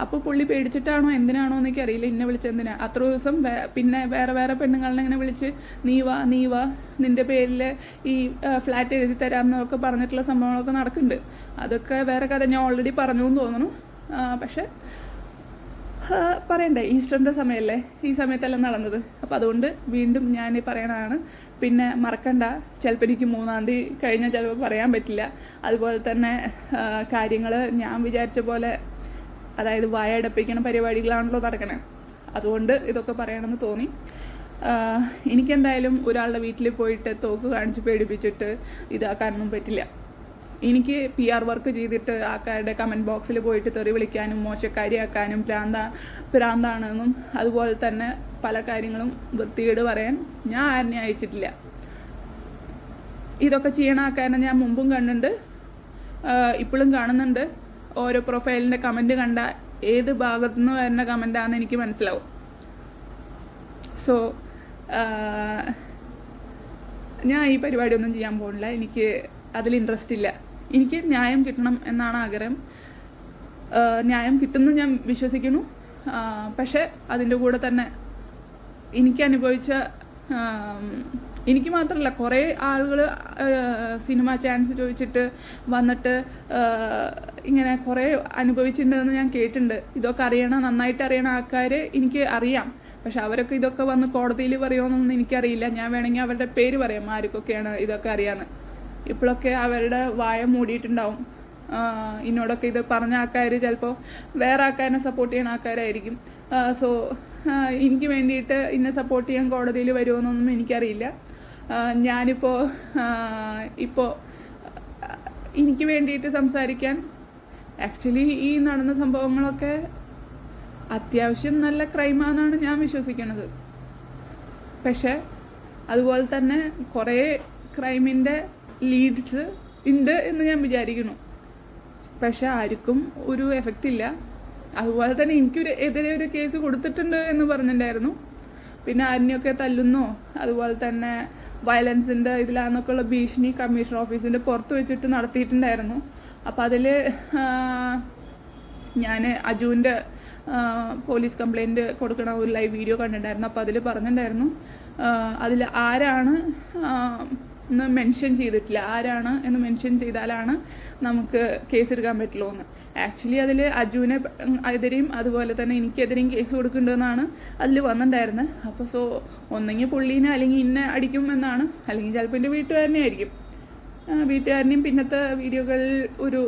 അപ്പോൾ പുള്ളി പേടിച്ചിട്ടാണോ എന്തിനാണോ എന്നൊക്കെ അറിയില്ല, എന്നെ വിളിച്ചെന്തിനാ അത്ര ദിവസം. പിന്നെ വേറെ പെണ്ണുങ്ങളെ ഇങ്ങനെ വിളിച്ച് നീ വാ നിൻ്റെ പേരിൽ ഈ ഫ്ലാറ്റ് എഴുതി തരാമെന്നൊക്കെ പറഞ്ഞിട്ടുള്ള സംഭവങ്ങളൊക്കെ നടക്കുന്നുണ്ട്. അതൊക്കെ വേറെ കഥ, ഞാൻ ഓൾറെഡി പറഞ്ഞു എന്ന് തോന്നുന്നു. പക്ഷെ പറയണ്ടേ, ഈസ്റ്ററിൻ്റെ സമയമല്ലേ, ഈ സമയത്തെല്ലാം നടന്നത്. അപ്പോൾ അതുകൊണ്ട് വീണ്ടും ഞാൻ പറയണതാണ്. പിന്നെ മറക്കണ്ട, ചിലപ്പോൾ എനിക്ക് 3-ാം തീയതി കഴിഞ്ഞാൽ ചിലപ്പോൾ പറയാൻ പറ്റില്ല. അതുപോലെ തന്നെ കാര്യങ്ങൾ ഞാൻ വിചാരിച്ച പോലെ, അതായത് വായടപ്പിക്കണ പരിപാടികളാണല്ലോ നടക്കണേ. അതുകൊണ്ട് ഇതൊക്കെ പറയണമെന്ന് തോന്നി. എനിക്കെന്തായാലും ഒരാളുടെ വീട്ടിൽ പോയിട്ട് തോക്ക് കാണിച്ച് പേടിപ്പിച്ചിട്ട് ഇതാക്കാനൊന്നും പറ്റില്ല. എനിക്ക് PR വർക്ക് ചെയ്തിട്ട് ആൾക്കാരുടെ കമൻറ്റ് ബോക്സിൽ പോയിട്ട് തെറി വിളിക്കാനും മോശക്കാരിയാക്കാനും ഭ്രാന്താണെന്നും അതുപോലെ തന്നെ പല കാര്യങ്ങളും വൃത്തികേട് പറയാൻ ഞാൻ ആരെയും അയച്ചിട്ടില്ല. ഇതൊക്കെ ചെയ്യണ ആൾക്കാരെ ഞാൻ മുമ്പും കണ്ടിട്ടുണ്ട്, ഇപ്പോഴും കാണുന്നുണ്ട്. ഓരോ പ്രൊഫൈലിൻ്റെ കമൻറ്റ് കണ്ട ഏത് ഭാഗത്തുനിന്ന് വരുന്ന കമൻറ്റാണെന്ന് എനിക്ക് മനസ്സിലാവും. സോ ഞാൻ ഈ പരിപാടിയൊന്നും ചെയ്യാൻ പോകുന്നില്ല. എനിക്ക് അതിൽ ഇൻട്രസ്റ്റ് ഇല്ല. എനിക്ക് ന്യായം കിട്ടണം എന്നാണ് ആഗ്രഹം. ന്യായം കിട്ടുമെന്ന് ഞാൻ വിശ്വസിക്കുന്നു. പക്ഷെ അതിൻ്റെ കൂടെ തന്നെ എനിക്ക് അനുഭവിച്ച എനിക്ക് മാത്രമല്ല കുറേ ആളുകൾ സിനിമ ചാൻസ് ചോദിച്ചിട്ട് വന്നിട്ട് ഇങ്ങനെ കുറേ അനുഭവിച്ചിട്ടുണ്ടെന്ന് ഞാൻ കേട്ടിട്ടുണ്ട്. ഇതൊക്കെ നന്നായിട്ട് അറിയണ ആൾക്കാർ എനിക്ക് അറിയാം. പക്ഷെ അവരൊക്കെ ഇതൊക്കെ വന്ന് കോടതിയിൽ പറയുമെന്നൊന്നും എനിക്കറിയില്ല. ഞാൻ വേണമെങ്കിൽ അവരുടെ പേര് പറയാം ആർക്കൊക്കെയാണ് ഇതൊക്കെ അറിയാമെന്ന്. ഇപ്പോഴൊക്കെ അവരുടെ വായ മൂടിയിട്ടുണ്ടാവും. എന്നോടൊക്കെ ഇത് പറഞ്ഞ ആൾക്കാർ ചിലപ്പോൾ വേറെ ആൾക്കാരെ സപ്പോർട്ട് ചെയ്യുന്ന ആൾക്കാരായിരിക്കും. സോ എനിക്ക് വേണ്ടിയിട്ട് ഇന്നെ സപ്പോർട്ട് ചെയ്യാൻ കോടതിയിൽ വരുമെന്നൊന്നും എനിക്കറിയില്ല. ഞാനിപ്പോൾ എനിക്ക് വേണ്ടിയിട്ട് സംസാരിക്കാൻ ആക്ച്വലി ഈ നടന്ന സംഭവങ്ങളൊക്കെ അത്യാവശ്യം നല്ല ക്രൈമാണെന്നാണ് ഞാൻ വിശ്വസിക്കുന്നത്. പക്ഷെ അതുപോലെ തന്നെ കുറേ ക്രൈമിൻ്റെ ലീഡ്സ് ഉണ്ട് എന്ന് ഞാൻ വിചാരിക്കുന്നു. പക്ഷെ ആർക്കും ഒരു എഫക്റ്റ് ഇല്ല. അതുപോലെ തന്നെ എതിരെ ഒരു കേസ് കൊടുത്തിട്ടുണ്ട് എന്ന് പറഞ്ഞിട്ടുണ്ടായിരുന്നു. പിന്നെ ആരെയൊക്കെ തല്ലുന്നോ അതുപോലെ തന്നെ വയലൻസിൻ്റെ ഇതിലാന്നൊക്കെയുള്ള ഭീഷണി കമ്മീഷണർ ഓഫീസിൻ്റെ പുറത്ത് വെച്ചിട്ട് നടത്തിയിട്ടുണ്ടായിരുന്നു. അപ്പം അതിൽ ഞാൻ അജുവിൻ്റെ പോലീസ് കംപ്ലയിൻറ്റ് കൊടുക്കണ ഒരു ലൈവ് വീഡിയോ കണ്ടിട്ടുണ്ടായിരുന്നു. അപ്പോൾ അതിൽ പറഞ്ഞിട്ടുണ്ടായിരുന്നു അതിൽ ആരാണ് എന്ന് മെൻഷൻ ചെയ്തിട്ടില്ല. ആരാണ് എന്ന് മെൻഷൻ ചെയ്താലാണ് നമുക്ക് കേസെടുക്കാൻ പറ്റുള്ളൂ എന്ന്. ആക്ച്വലി അതിൽ അജുവിനെ എതിരെയും അതുപോലെ തന്നെ എനിക്കെതിരെയും കേസ് കൊടുക്കേണ്ടതെന്നാണ് അതിൽ വന്നിട്ടുണ്ടായിരുന്നത്. അപ്പോൾ ഒന്നെങ്കിൽ പുള്ളീനെ അല്ലെങ്കിൽ ഇന്നെ അടിക്കും എന്നാണ്, അല്ലെങ്കിൽ ചിലപ്പോൾ എൻ്റെ വീട്ടുകാരനെ ആയിരിക്കും. വീട്ടുകാരനെയും പിന്നത്തെ വീഡിയോകളിൽ ഒരു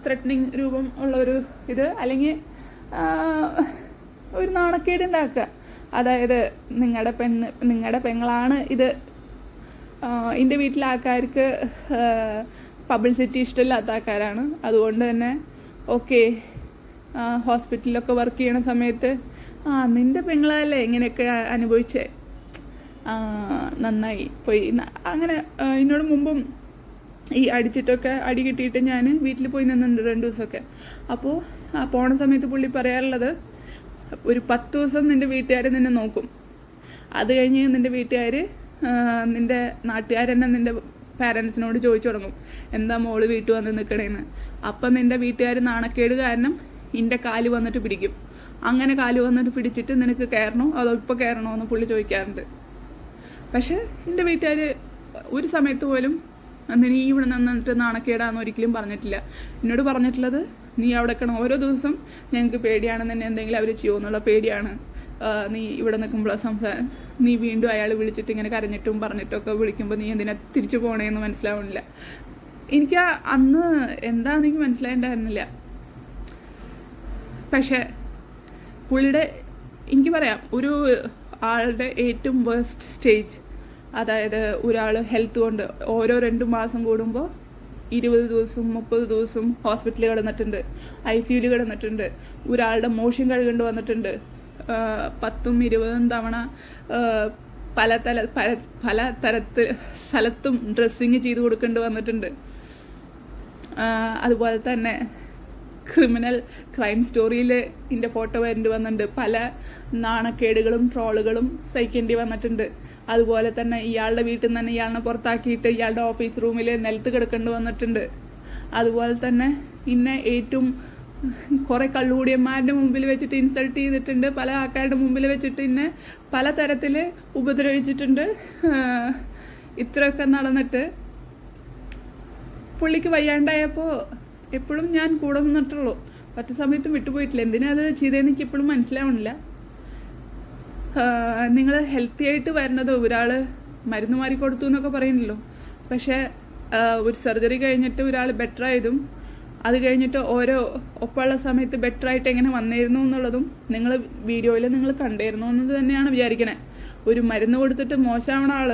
ത്രെറ്റനിങ് രൂപം ഉള്ളൊരു ഇത്, അല്ലെങ്കിൽ ഒരു നാണക്കേട് ഉണ്ടാക്കുക. അതായത് നിങ്ങളുടെ പെങ്ങളാണ് ഇത്. എൻ്റെ വീട്ടിലെ ആൾക്കാർക്ക് പബ്ലിസിറ്റി ഇഷ്ടമില്ലാത്ത ആൾക്കാരാണ്. അതുകൊണ്ട് തന്നെ ഓക്കെ ഹോസ്പിറ്റലിലൊക്കെ വർക്ക് ചെയ്യണ സമയത്ത് നിൻ്റെ പെങ്ങളല്ലേ ഇങ്ങനെയൊക്കെ അനുഭവിച്ചേ, നന്നായി പോയി അങ്ങനെ. എന്നോട് മുമ്പും ഈ അടിച്ചിട്ടൊക്കെ അടി കിട്ടിയിട്ട് ഞാൻ വീട്ടിൽ പോയി നിന്നിട്ടുണ്ട് 2 ദിവസമൊക്കെ. അപ്പോൾ പോണ സമയത്ത് പുള്ളി പറയാറുള്ളത്, ഒരു 10 ദിവസം നിൻ്റെ വീട്ടുകാർ നിന്നെ നോക്കും. അത് കഴിഞ്ഞ് നിൻ്റെ വീട്ടുകാർ നിൻ്റെ നാട്ടുകാരെന്നെ നിൻ്റെ പാരൻസിനോട് ചോദിച്ചു തുടങ്ങും എന്താ മോള് വീട്ടിൽ വന്ന് നിൽക്കണേന്ന്. അപ്പം നിൻ്റെ വീട്ടുകാർ നാണക്കേട് കാരണം നിൻ്റെ കാല് വന്നിട്ട് പിടിക്കും. അങ്ങനെ കാല് വന്നിട്ട് പിടിച്ചിട്ട് നിനക്ക് കയറണോ അതോ ഇപ്പോൾ കയറണോ എന്ന് പുള്ളി ചോദിക്കാറുണ്ട്. പക്ഷെ എൻ്റെ വീട്ടുകാർ ഒരു സമയത്ത് പോലും നീ ഇവിടെ നിന്നിട്ട് നാണക്കേടാന്ന് ഒരിക്കലും പറഞ്ഞിട്ടില്ല. എന്നോട് പറഞ്ഞിട്ടുള്ളത്, നീ അവിടെ നിൽക്കണം, ഓരോ ദിവസം ഞങ്ങൾക്ക് പേടിയാണ്, നിന്നെ എന്തെങ്കിലും അവർ ചെയ്യുമെന്നുള്ള പേടിയാണ്. നീ ഇവിടെ നിൽക്കുമ്പോൾ നീ വീണ്ടും അയാൾ വിളിച്ചിട്ട് ഇങ്ങനെ കരഞ്ഞിട്ടും പറഞ്ഞിട്ടൊക്കെ വിളിക്കുമ്പോൾ നീ എന്തിനാ തിരിച്ചു പോകണേന്ന് മനസ്സിലാവുന്നില്ല. എനിക്ക് അന്ന് എന്താണെന്ന് എനിക്ക് മനസ്സിലായിട്ടുണ്ടായിരുന്നില്ല. പക്ഷേ പുള്ളിയുടെ എനിക്ക് പറയാം, ഒരു ആളുടെ ഏറ്റവും വേസ്റ്റ് സ്റ്റേജ്, അതായത് ഒരാൾ ഹെൽത്ത് കൊണ്ട് ഓരോ 2 മാസം കൂടുമ്പോൾ 20 ദിവസം 30 ദിവസം ഹോസ്പിറ്റലിൽ കിടന്നിട്ടുണ്ട്, ICUയിൽ കിടന്നിട്ടുണ്ട്. ഒരാളുടെ മോഷൻ കഴുകേണ്ടി വന്നിട്ടുണ്ട്. 10-20 തവണ പല തരത്തിൽ സ്ഥലത്തും ഡ്രസ്സിങ് ചെയ്ത് കൊടുക്കേണ്ടി വന്നിട്ടുണ്ട്. അതുപോലെ തന്നെ ക്രൈം സ്റ്റോറിയിൽ ഇതിൻ്റെ ഫോട്ടോ വരേണ്ടി വന്നിട്ടുണ്ട്. പല നാണക്കേടുകളും ട്രോളുകളും സഹിക്കേണ്ടി വന്നിട്ടുണ്ട്. അതുപോലെ തന്നെ ഇയാളുടെ വീട്ടിൽ നിന്ന് തന്നെ ഇയാളിനെ പുറത്താക്കിയിട്ട് ഇയാളുടെ ഓഫീസ് റൂമിൽ നിലത്ത് കിടക്കേണ്ടി വന്നിട്ടുണ്ട്. അതുപോലെ തന്നെ ഇന്നെ ഏറ്റവും കുറേ കള്ളുകൂടിയന്മാരുടെ മുമ്പിൽ വെച്ചിട്ട് ഇൻസൾട്ട് ചെയ്തിട്ടുണ്ട്. പല ആൾക്കാരുടെ മുമ്പിൽ വെച്ചിട്ട് ഇന്നെ പല തരത്തിൽ ഉപദ്രവിച്ചിട്ടുണ്ട്. ഇത്രയൊക്കെ നടന്നിട്ട് പുള്ളിക്ക് വയ്യാണ്ടായപ്പോൾ എപ്പോഴും ഞാൻ കൂടെ നിന്നിട്ടുള്ളൂ. ഒറ്റ സമയത്തും വിട്ടുപോയിട്ടില്ല. എന്തിനാ അത് ചെയ്തതെന്ന് എനിക്ക് എപ്പോഴും മനസ്സിലാവണില്ല. നിങ്ങൾ ഹെൽത്തി ആയിട്ട് വരുന്നത്, ഒരാൾ മരുന്ന് മാറി കൊടുത്തു എന്നൊക്കെ പറയുന്നല്ലോ, പക്ഷേ ഒരു സർജറി കഴിഞ്ഞിട്ട് ഒരാൾ ബെറ്റർ ആയതും അത് കഴിഞ്ഞിട്ട് ഓരോ ഒപ്പമുള്ള സമയത്ത് ബെറ്ററായിട്ട് എങ്ങനെ വന്നിരുന്നു എന്നുള്ളതും നിങ്ങൾ വീഡിയോയിൽ നിങ്ങൾ കണ്ടിരുന്നു എന്നത് തന്നെയാണ് വിചാരിക്കണേ. ഒരു മരുന്ന് കൊടുത്തിട്ട് മോശമാവണ ആൾ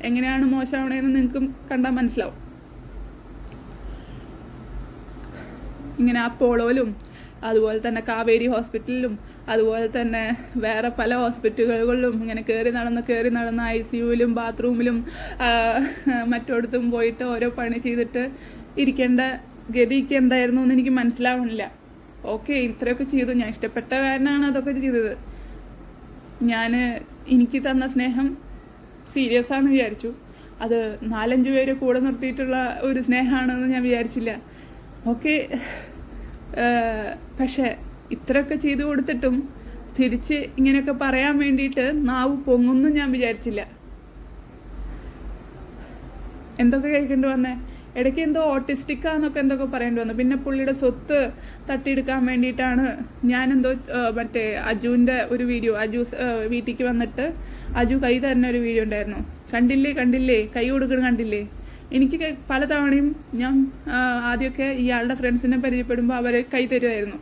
എങ്ങനെയാണ് മോശമാവണേന്ന് നിങ്ങൾക്കും കണ്ടാൽ മനസ്സിലാവും. ഇങ്ങനെ അപ്പോളോയിലും അതുപോലെ തന്നെ കാവേരി ഹോസ്പിറ്റലിലും അതുപോലെ തന്നെ വേറെ പല ഹോസ്പിറ്റലുകളിലും ഇങ്ങനെ കയറി നടന്ന് ICUവിലും ബാത്റൂമിലും മറ്റോടത്തും പോയിട്ട് ഓരോ പണി ചെയ്തിട്ട് ഇരിക്കേണ്ട ഗതിക്ക് എന്തായിരുന്നു എന്ന് എനിക്ക് മനസ്സിലാവണില്ല. ഓക്കെ, ഇത്രയൊക്കെ ചെയ്തു, ഞാൻ ഇഷ്ടപ്പെട്ട കാരണമാണ് അതൊക്കെ ചെയ്തത്. എനിക്ക് തന്ന സ്നേഹം സീരിയസ് ആണെന്ന് വിചാരിച്ചു. അത് 4-5 പേര് കൂടെ നിർത്തിയിട്ടുള്ള ഒരു സ്നേഹമാണെന്ന് ഞാൻ വിചാരിച്ചില്ല. ഓക്കെ, പക്ഷേ ഇത്രയൊക്കെ ചെയ്തു കൊടുത്തിട്ടും തിരിച്ച് ഇങ്ങനെയൊക്കെ പറയാൻ വേണ്ടിയിട്ട് നാവ് പൊങ്ങുന്നു ഞാൻ വിചാരിച്ചില്ല. എന്തൊക്കെ കേൾക്കേണ്ടി വന്നേ, ഇടയ്ക്ക് എന്തോ ഓട്ടിസ്റ്റിക്കാന്നൊക്കെ എന്തൊക്കെ പറയേണ്ടി വന്നു. പിന്നെ പുള്ളിയുടെ സ്വത്ത് തട്ടിയെടുക്കാൻ വേണ്ടിയിട്ടാണ് ഞാനെന്തോ മറ്റേ അജുവിൻ്റെ ഒരു വീഡിയോ, അജു വീട്ടിലേക്ക് വന്നിട്ട് അജു കൈ തരുന്ന ഒരു വീഡിയോ ഉണ്ടായിരുന്നു. കണ്ടില്ലേ കൈ കൊടുക്കണം കണ്ടില്ലേ. എനിക്ക് പല തവണയും ഞാൻ ആദ്യമൊക്കെ ഇയാളുടെ ഫ്രണ്ട്സിനെ പരിചയപ്പെടുമ്പോൾ അവർ കൈ തരുമായിരുന്നു.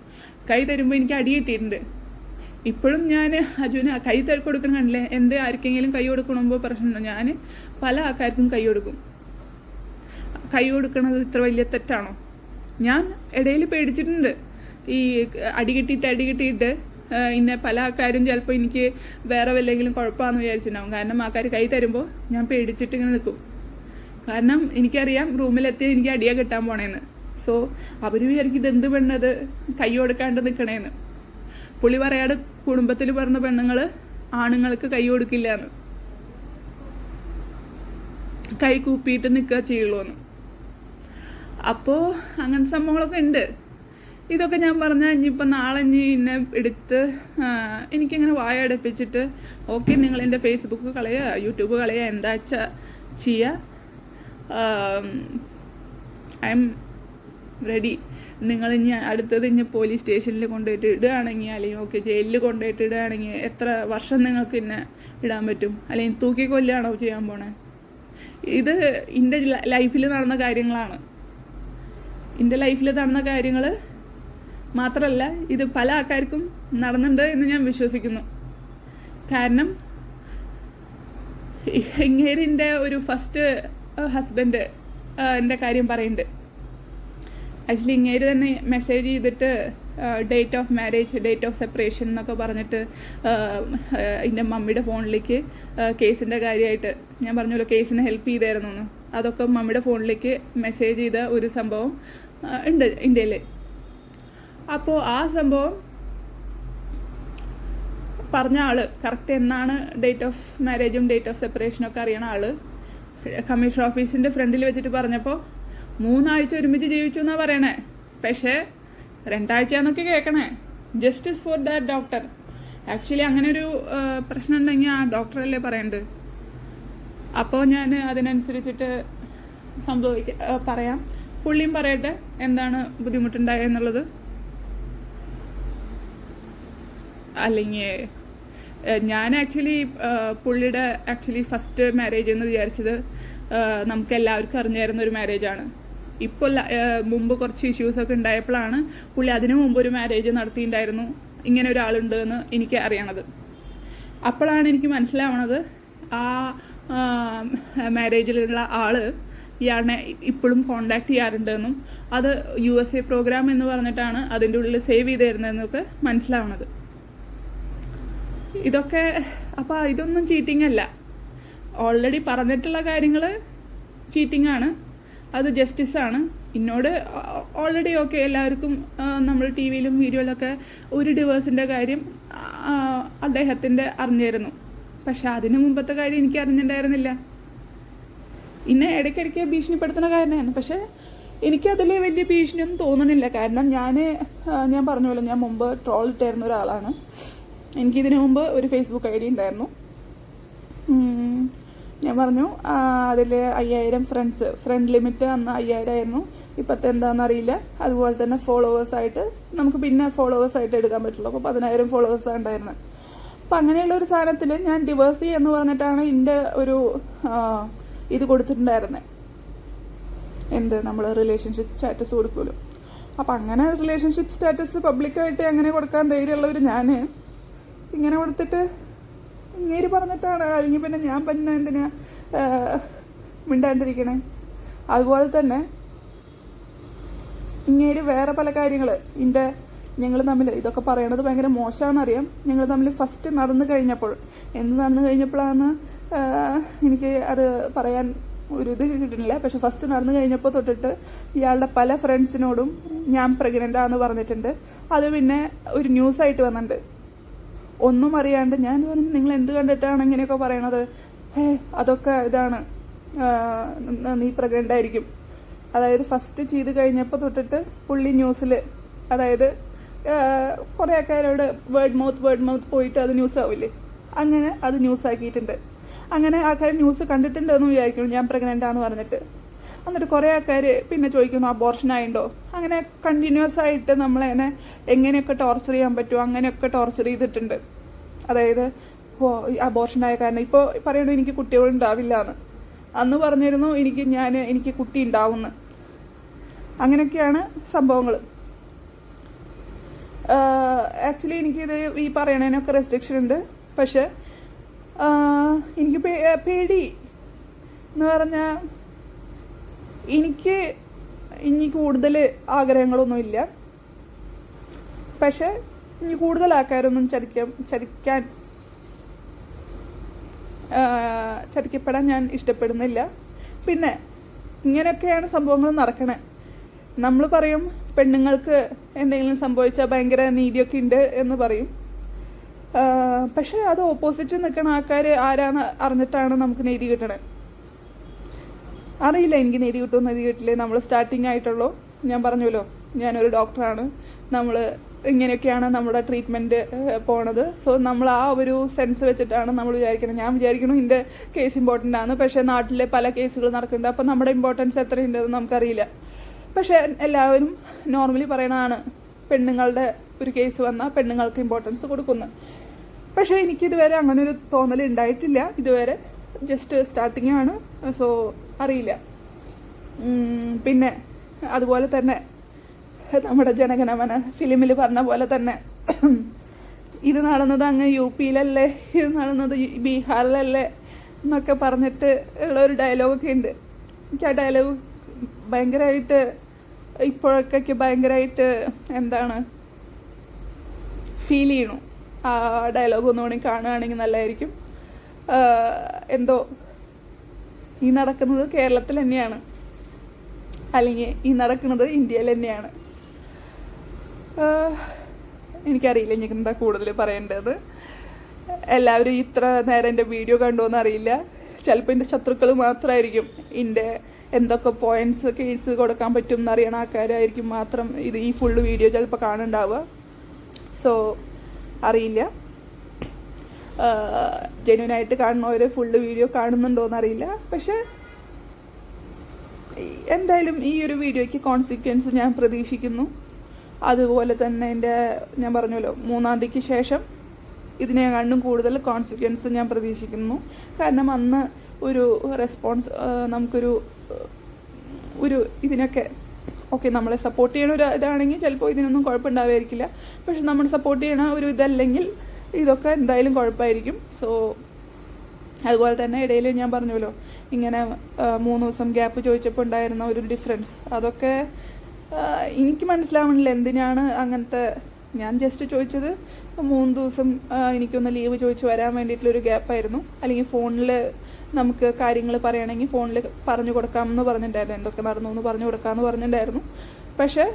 കൈ തരുമ്പോൾ എനിക്ക് അടി കിട്ടിയിട്ടുണ്ട്. ഇപ്പോഴും ഞാൻ അജുവിന് കൈ കൊടുക്കണം കണ്ടില്ലേ. എന്ത് ആർക്കെങ്കിലും കൈ കൊടുക്കണമ്പോൾ പ്രശ്നമുണ്ടോ? ഞാൻ പല ആൾക്കാർക്കും കൈ കൊടുക്കും. കൈ കൊടുക്കണത് ഇത്ര വലിയ തെറ്റാണോ? ഞാൻ ഇടയിൽ പേടിച്ചിട്ടുണ്ട്. ഈ അടി കിട്ടിയിട്ട് ഇന്നെ പല ആൾക്കാരും ചിലപ്പോൾ എനിക്ക് വേറെ വല്ലെങ്കിലും കുഴപ്പമാണെന്ന് വിചാരിച്ചിട്ടുണ്ടാവും. കാരണം ആൾക്കാർ കൈ തരുമ്പോൾ ഞാൻ പേടിച്ചിട്ട് ഇങ്ങനെ നിൽക്കും. കാരണം എനിക്കറിയാം റൂമിലെത്തി എനിക്ക് അടിയാ കിട്ടാൻ പോണേന്ന്. സോ അവർ വിചാരിക്കും ഇതെന്ത് പെണ്ണത് കൈ കൊടുക്കാണ്ട് നിൽക്കണേന്ന്. പുള്ളി പറയാട് കുടുംബത്തിൽ പറഞ്ഞ പെണ്ണുങ്ങൾ ആണുങ്ങൾക്ക് കൈ കൊടുക്കില്ല എന്ന്, കൈ കൂപ്പിയിട്ട് നിൽക്കുക ചെയ്യുള്ളൂ എന്ന്. അപ്പോൾ അങ്ങനത്തെ സംഭവങ്ങളൊക്കെ ഉണ്ട്. ഇതൊക്കെ ഞാൻ പറഞ്ഞാൽ ഇനിയിപ്പോൾ നാളെ എന്നെ എടുത്ത് എനിക്കിങ്ങനെ വായ അടപ്പിച്ചിട്ട് ഓക്കെ നിങ്ങൾ എൻ്റെ ഫേസ്ബുക്ക് കളയുക, യൂട്യൂബ് കളയുക, എന്താ വെച്ചാൽ ചെയ്യുക, ഐ എം റെഡി. നിങ്ങളിനി അടുത്തത് പോലീസ് സ്റ്റേഷനിൽ കൊണ്ടുപോയിട്ട് ഇടുകയാണെങ്കിൽ, അല്ലെങ്കിൽ ഓക്കെ ജയിലിൽ കൊണ്ടുപോയിട്ട് ഇടുകയാണെങ്കിൽ എത്ര വർഷം നിങ്ങൾക്ക് എന്നെ ഇടാൻ പറ്റും? അല്ലെങ്കിൽ തൂക്കിക്കൊല്ലുകയാണോ ചെയ്യാൻ പോണേ? ഇത് എൻ്റെ ലൈഫിൽ നടന്ന കാര്യങ്ങളാണ്. എൻ്റെ ലൈഫിൽ നടന്ന കാര്യങ്ങൾ മാത്രമല്ല, ഇത് പല ആൾക്കാർക്കും നടന്നുണ്ട് എന്ന് ഞാൻ വിശ്വസിക്കുന്നു. കാരണം ഇങ്ങേരിൻ്റെ ഒരു ഫസ്റ്റ് ഹസ്ബൻഡ് എൻ്റെ കാര്യം പറയുന്നുണ്ട്. ആക്ച്വലി ഇങ്ങേര് തന്നെ മെസ്സേജ് ചെയ്തിട്ട് date of marriage, date of separation എന്നൊക്കെ പറഞ്ഞിട്ട് എൻ്റെ മമ്മിയുടെ ഫോണിലേക്ക് കേസിൻ്റെ കാര്യമായിട്ട് ഞാൻ പറഞ്ഞല്ലോ കേസിനെ ഹെൽപ്പ് ചെയ്തായിരുന്നു എന്ന്, അതൊക്കെ മമ്മിയുടെ ഫോണിലേക്ക് മെസ്സേജ് ചെയ്ത ഒരു സംഭവം ഉണ്ട് ഇന്ത്യയിൽ. അപ്പോൾ ആ സംഭവം പറഞ്ഞ ആള് കറക്റ്റ് എന്നാണ് ഡേറ്റ് ഓഫ് മാരേജും ഡേറ്റ് ഓഫ് സെപ്പറേഷനൊക്കെ അറിയണ ആള് കമ്മീഷൻ ഓഫീസിൻ്റെ ഫ്രണ്ടിൽ വെച്ചിട്ട് പറഞ്ഞപ്പോൾ 3 ആഴ്ച ഒരുമിച്ച് ജീവിച്ചു എന്നാണ് പറയണേ. പക്ഷേ 2 ആഴ്ചയെന്നൊക്കെ കേൾക്കണേ. Justice for that doctor. Actually അങ്ങനെ ഒരു പ്രശ്നം ഉണ്ടെങ്കിൽ ആ ഡോക്ടറല്ലേ പറയേണ്ടത്. അപ്പോൾ ഞാൻ അതിനനുസരിച്ചിട്ട് പറയാം. പുള്ളിയും പറയട്ടെ എന്താണ് ബുദ്ധിമുട്ടുണ്ടായെന്നുള്ളത്. അല്ലെങ്കിൽ ഞാൻ ആക്ച്വലി പുള്ളിയുടെ ഫസ്റ്റ് മാരേജ് എന്ന് വിചാരിച്ചത് നമുക്ക് എല്ലാവർക്കും അറിഞ്ഞായിരുന്ന ഒരു മാരേജാണ്. ഇപ്പോൾ മുമ്പ് കുറച്ച് ഇഷ്യൂസൊക്കെ ഉണ്ടായപ്പോഴാണ് പുള്ളി അതിനു മുമ്പ് ഒരു മാരേജ് നടത്തിയിട്ടുണ്ടായിരുന്നു, ഇങ്ങനെ ഒരാളുണ്ട് എന്ന് എനിക്ക് അറിയണത്. അപ്പോഴാണ് എനിക്ക് മനസ്സിലാവണത് ആ മാരേജിലുള്ള ആള് ഇയാളെ ഇപ്പോഴും കോണ്ടാക്ട് ചെയ്യാറുണ്ടെന്നും അത് USA പ്രോഗ്രാം എന്ന് പറഞ്ഞിട്ടാണ് അതിൻ്റെ ഉള്ളിൽ സേവ് ചെയ്ത് തരുന്നതെന്നൊക്കെ മനസ്സിലാവണത്. ഇതൊക്കെ അപ്പോൾ ഇതൊന്നും ചീറ്റിംഗ് അല്ല. ഓൾറെഡി പറഞ്ഞിട്ടുള്ള കാര്യങ്ങൾ ചീറ്റിംഗ് ആണ്, അത് ജസ്റ്റിസാണ്. എന്നോട് ഓൾറെഡി ഓക്കെ എല്ലാവർക്കും നമ്മൾ ടി വിയിലും വീഡിയോയിലൊക്കെ ഒരു ഡിവേഴ്സിൻ്റെ കാര്യം അദ്ദേഹത്തിൻ്റെ അറിഞ്ഞിരുന്നു. പക്ഷെ അതിന് മുമ്പത്തെ കാര്യം എനിക്ക് അറിഞ്ഞിട്ടുണ്ടായിരുന്നില്ല. ഇന്നെ ഇടയ്ക്കിടയ്ക്ക് ഭീഷണിപ്പെടുത്തുന്ന കാര്യമായിരുന്നു. പക്ഷെ എനിക്കതിൽ വലിയ ഭീഷണിയൊന്നും തോന്നണില്ല. കാരണം ഞാൻ പറഞ്ഞല്ലോ, ഞാൻ മുമ്പ് ട്രോൾ ഇട്ടായിരുന്ന ഒരാളാണ്. എനിക്കിതിനു മുമ്പ് ഒരു ഫേസ്ബുക്ക് ID ഉണ്ടായിരുന്നു. ഞാൻ പറഞ്ഞു അതിൽ 5000 ഫ്രണ്ട് ലിമിറ്റ് അന്ന് 5000 ആയിരുന്നു. ഇപ്പോഴത്തെ എന്താണെന്നറിയില്ല. അതുപോലെ തന്നെ ഫോളോവേഴ്സായിട്ട് നമുക്ക് പിന്നെ ഫോളോവേഴ്സായിട്ട് എടുക്കാൻ പറ്റുള്ളൂ. അപ്പോൾ 10000 ഫോളോവേഴ്സാണ് ഉണ്ടായിരുന്നത്. അപ്പം അങ്ങനെയുള്ള ഒരു സാധനത്തിൽ ഞാൻ ഡിവേഴ്സ് എന്ന് പറഞ്ഞിട്ടാണ് എൻ്റെ ഒരു ഇത് കൊടുത്തിട്ടുണ്ടായിരുന്നത്. നമ്മൾ റിലേഷൻഷിപ്പ് സ്റ്റാറ്റസ് കൊടുക്കുമല്ലോ. അപ്പം അങ്ങനെ റിലേഷൻഷിപ്പ് സ്റ്റാറ്റസ് പബ്ലിക്കായിട്ട് അങ്ങനെ കൊടുക്കാൻ ധൈര്യമുള്ളവർ ഞാൻ ഇങ്ങനെ കൊടുത്തിട്ട് ഇങ്ങേര് പറഞ്ഞിട്ടാണ്. അല്ലെങ്കിൽ പിന്നെ ഞാൻ പിന്നെ എന്തിനാ മിണ്ടാണ്ടിരിക്കണേ? അതുപോലെ തന്നെ ഇങ്ങേര് വേറെ പല കാര്യങ്ങൾ ഞങ്ങൾ തമ്മിൽ ഇതൊക്കെ പറയണത് ഭയങ്കര മോശമാണെന്നറിയാം. ഞങ്ങൾ തമ്മിൽ ഫസ്റ്റ് നടന്നു കഴിഞ്ഞപ്പോഴാണ് എനിക്ക് അത് പറയാൻ ഒരു ഇത് കിട്ടുന്നില്ല. പക്ഷെ ഫസ്റ്റ് നടന്നു കഴിഞ്ഞപ്പോൾ തൊട്ടിട്ട് ഇയാളുടെ പല ഫ്രണ്ട്സിനോടും ഞാൻ പ്രഗ്നൻ്റാന്ന് പറഞ്ഞിട്ടുണ്ട്. അത് പിന്നെ ഒരു ന്യൂസായിട്ട് വന്നിട്ടുണ്ട്. ഒന്നും അറിയാണ്ട് ഞാൻ പറഞ്ഞു, നിങ്ങൾ എന്ത് കണ്ടിട്ടാണ് ഇങ്ങനെയൊക്കെ പറയണത്? അതൊക്കെ ഇതാണ്, നീ പ്രഗ്നൻ്റ് ആയിരിക്കും. അതായത് ഫസ്റ്റ് ചെയ്ത് കഴിഞ്ഞപ്പോൾ തൊട്ടിട്ട് പുള്ളി ന്യൂസിൽ, അതായത് കുറേ ആൾക്കാരോട് വേർഡ് മൗത്ത് പോയിട്ട് അത് ന്യൂസ് ആവില്ലേ, അങ്ങനെ അത് ന്യൂസ് ആക്കിയിട്ടുണ്ട്. അങ്ങനെ ആൾക്കാർ ന്യൂസ് കണ്ടിട്ടുണ്ടെന്ന് വിചാരിക്കുന്നു ഞാൻ പ്രഗ്നൻ്റാന്ന് പറഞ്ഞിട്ട്. എന്നിട്ട് കുറേ ആൾക്കാർ പിന്നെ ചോദിക്കുന്നു അബോർഷൻ ആയിട്ടുണ്ടോ. അങ്ങനെ കണ്ടിന്യൂസ് ആയിട്ട് നമ്മളതിനെ എങ്ങനെയൊക്കെ ടോർച്ചർ ചെയ്യാൻ പറ്റുമോ അങ്ങനെയൊക്കെ ടോർച്ചർ ചെയ്തിട്ടുണ്ട്. അതായത് അബോർഷൻ ആയ കാരണം ഇപ്പോൾ പറയണു എനിക്ക് കുട്ടികളുണ്ടാവില്ല എന്ന്. അന്ന് പറഞ്ഞിരുന്നു എനിക്ക് കുട്ടി ഉണ്ടാവുമെന്ന്. അങ്ങനെയൊക്കെയാണ് സംഭവങ്ങൾ. ആക്ച്വലി എനിക്കിത് ഈ പറയണതിനൊക്കെ റെസ്ട്രിക്ഷൻ ഉണ്ട്. പക്ഷെ എനിക്ക് പേടി എന്ന് പറഞ്ഞാൽ എനിക്ക് ഇനി കൂടുതൽ ആഗ്രഹങ്ങളൊന്നുമില്ല. പക്ഷെ ഇനി കൂടുതൽ ആൾക്കാരൊന്നും ചതിക്കപ്പെടാൻ ഞാൻ ഇഷ്ടപ്പെടുന്നില്ല. പിന്നെ ഇങ്ങനെയൊക്കെയാണ് സംഭവങ്ങൾ നടക്കണേ. നമ്മൾ പറയും പെണ്ണുങ്ങൾക്ക് എന്തെങ്കിലും സംഭവിച്ചാൽ ഭയങ്കര നീതിയൊക്കെ ഉണ്ട് എന്ന് പറയും. പക്ഷെ അത് ഓപ്പോസിറ്റ് നിൽക്കുന്ന ആൾക്കാർ ആരാന്ന് അറിഞ്ഞിട്ടാണ് നമുക്ക് നീതി കിട്ടണേ. അറിയില്ല എനിക്ക് നീതി കിട്ടുമോ നീതി കിട്ടില്ലേ. നമ്മൾ സ്റ്റാർട്ടിങ് ആയിട്ടുള്ളൂ. ഞാൻ പറഞ്ഞല്ലോ ഞാനൊരു ഡോക്ടറാണ്. നമ്മൾ ഇങ്ങനെയൊക്കെയാണ് നമ്മുടെ ട്രീറ്റ്മെൻറ്റ് പോണത്. സോ നമ്മൾ ആ ഒരു സെൻസ് വെച്ചിട്ടാണ് നമ്മൾ വിചാരിക്കണം. ഞാൻ വിചാരിക്കണം എൻ്റെ കേസ് ഇമ്പോർട്ടൻ്റ് ആണ്. പക്ഷേ നാട്ടിലെ പല കേസുകൾ നടക്കുന്നുണ്ട്. അപ്പോൾ നമ്മുടെ ഇമ്പോർട്ടൻസ് എത്രയുണ്ടെന്ന് നമുക്കറിയില്ല. പക്ഷേ എല്ലാവരും നോർമലി പറയണതാണ് പെണ്ണുങ്ങളുടെ ഒരു കേസ് വന്നാൽ പെണ്ണുങ്ങൾക്ക് ഇമ്പോർട്ടൻസ് കൊടുക്കുന്നു. പക്ഷേ എനിക്കിതുവരെ അങ്ങനൊരു തോന്നൽ ഉണ്ടായിട്ടില്ല. ഇതുവരെ ജസ്റ്റ് സ്റ്റാർട്ടിങ് ആണ്. സോ അറിയില്ല. പിന്നെ അതുപോലെ തന്നെ നമ്മുടെ ജനഗണമന ഫിലിമിൽ പറഞ്ഞ പോലെ തന്നെ ഇത് നടന്നത് അങ്ങ് UP-യിലല്ലേ, ഇത് നടന്നത് ബീഹാറിലല്ലേ എന്നൊക്കെ പറഞ്ഞിട്ട് ഉള്ളൊരു ഡയലോഗൊക്കെ ഉണ്ട്. എനിക്ക് ആ ഡയലോഗ് ഭയങ്കരമായിട്ട് ഇപ്പോഴൊക്കെ ഭയങ്കരമായിട്ട് എന്താണ് ഫീൽ ചെയ്യണു. ആ ഡയലോഗ് ഒന്നുകൂടി കാണുകയാണെങ്കിൽ നല്ലതായിരിക്കും. എന്തോ ഈ നടക്കുന്നത് കേരളത്തിൽ തന്നെയാണ്, അല്ലെങ്കിൽ ഈ നടക്കുന്നത് ഇന്ത്യയിൽ തന്നെയാണ്. എനിക്കറിയില്ല എനിക്ക് എന്താ കൂടുതൽ പറയേണ്ടത്. എല്ലാവരും ഇത്ര നേരം എൻ്റെ വീഡിയോ കണ്ടോന്ന് അറിയില്ല. ചിലപ്പോൾ എൻ്റെ ശത്രുക്കൾ മാത്രമായിരിക്കും എൻ്റെ എന്തൊക്കെ പോയിൻറ്റ്സ് കേസ് കൊടുക്കാൻ പറ്റും എന്നറിയണ ആൾക്കാരായിരിക്കും മാത്രം ഈ ഫുള്ള് വീഡിയോ ചിലപ്പോൾ കാണുന്നുണ്ടാവുക. സോ അറിയില്ല, ജെന്യൂനായിട്ട് കാണുന്നവർ ഫുള്ള് വീഡിയോ കാണുന്നുണ്ടോയെന്നറിയില്ല. പക്ഷെ എന്തായാലും ഈ ഒരു വീഡിയോയ്ക്ക് കോൺസിക്വൻസ് ഞാൻ പ്രതീക്ഷിക്കുന്നു. അതുപോലെ തന്നെ ഞാൻ പറഞ്ഞല്ലോ 3-ാം തീയതിക്ക് ശേഷം ഇതിനെക്കാണ്ടും കൂടുതൽ കോൺസിക്വൻസ് ഞാൻ പ്രതീക്ഷിക്കുന്നു. കാരണം അന്ന് ഒരു റെസ്പോൺസ് നമുക്കൊരു ഇതിനൊക്കെ ഓക്കെ നമ്മളെ സപ്പോർട്ട് ചെയ്യണ ഒരു ഇതാണെങ്കിൽ ചിലപ്പോൾ ഇതിനൊന്നും കുഴപ്പമുണ്ടാവുമായിരിക്കില്ല. പക്ഷെ നമ്മൾ സപ്പോർട്ട് ചെയ്യണ ഒരു ഇതല്ലെങ്കിൽ ഇതൊക്കെ എന്തായാലും കുഴപ്പമായിരിക്കും. സോ അതുപോലെ തന്നെ ഇടയിൽ ഞാൻ പറഞ്ഞല്ലോ ഇങ്ങനെ 3 ദിവസം ഗ്യാപ്പ് ചോദിച്ചപ്പോൾ ഉണ്ടായിരുന്ന ഒരു ഡിഫറൻസ്, അതൊക്കെ എനിക്ക് മനസ്സിലാവണില്ല എന്തിനാണ് അങ്ങനത്തെ. ഞാൻ ജസ്റ്റ് ചോദിച്ചത് 3 ദിവസം എനിക്കൊന്ന് ലീവ് ചോദിച്ച് വരാൻ വേണ്ടിയിട്ടുള്ളൊരു ഗ്യാപ്പായിരുന്നു. അല്ലെങ്കിൽ ഫോണിൽ നമുക്ക് കാര്യങ്ങൾ പറയുകയാണെങ്കിൽ ഫോണിൽ പറഞ്ഞു കൊടുക്കാമെന്ന് പറഞ്ഞിട്ടുണ്ടായിരുന്നു, എന്തൊക്കെ നടന്നു എന്ന് പറഞ്ഞു കൊടുക്കാമെന്ന് പറഞ്ഞിട്ടുണ്ടായിരുന്നു. പക്ഷേ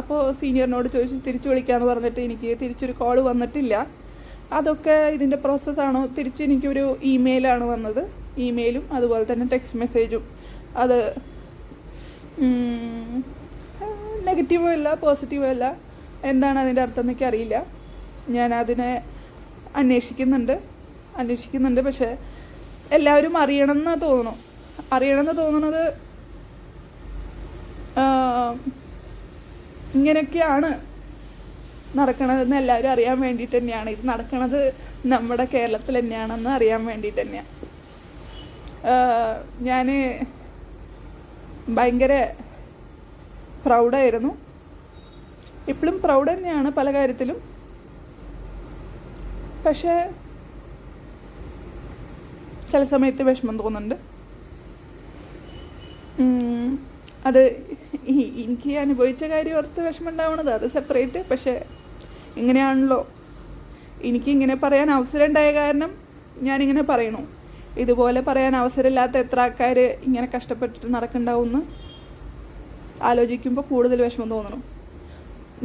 അപ്പോൾ സീനിയറിനോട് ചോദിച്ച് തിരിച്ചു വിളിക്കാമെന്ന് പറഞ്ഞിട്ട് എനിക്ക് തിരിച്ചൊരു കോൾ വന്നിട്ടില്ല. അതൊക്കെ ഇതിൻ്റെ പ്രോസസ്സാണോ? തിരിച്ച് എനിക്കൊരു ഇമെയിലാണ് വന്നത്. ഇമെയിലും അതുപോലെ തന്നെ ടെക്സ്റ്റ് മെസ്സേജും. അത് നെഗറ്റീവും അല്ല പോസിറ്റീവും അല്ല. എന്താണ് അതിൻ്റെ അർത്ഥം എന്നൊക്കെ അറിയില്ല. ഞാൻ അതിനെ അന്വേഷിക്കുന്നുണ്ട്. പക്ഷേ എല്ലാവരും അറിയണമെന്ന് തോന്നുന്നത് ഇങ്ങനെയൊക്കെയാണ് നടക്കണതെന്ന് എല്ലാവരും അറിയാൻ വേണ്ടിയിട്ട് തന്നെയാണ്. ഇത് നടക്കണത് നമ്മുടെ കേരളത്തിൽ തന്നെയാണെന്ന് അറിയാൻ വേണ്ടിയിട്ട് തന്നെയാണ്. ഞാൻ ഭയങ്കര പ്രൗഡായിരുന്നു. ഇപ്പോഴും പ്രൗഡ് തന്നെയാണ് പല കാര്യത്തിലും. പക്ഷേ ചില സമയത്ത് വിഷമം തോന്നുന്നുണ്ട്. അത് എനിക്ക് അനുഭവിച്ച കാര്യം ഓർത്ത് വിഷമം ഉണ്ടാവണത് അത് സെപ്പറേറ്റ്. പക്ഷേ ഇങ്ങനെയാണല്ലോ, എനിക്കിങ്ങനെ പറയാൻ അവസരം ഉണ്ടായ കാരണം ഞാനിങ്ങനെ പറയണു. ഇതുപോലെ പറയാൻ അവസരമില്ലാത്ത എത്ര ആൾക്കാർ ഇങ്ങനെ കഷ്ടപ്പെട്ടിട്ട് നടക്കണ്ടാവുമെന്ന് ആലോചിക്കുമ്പോൾ കൂടുതൽ വിഷമം തോന്നണം.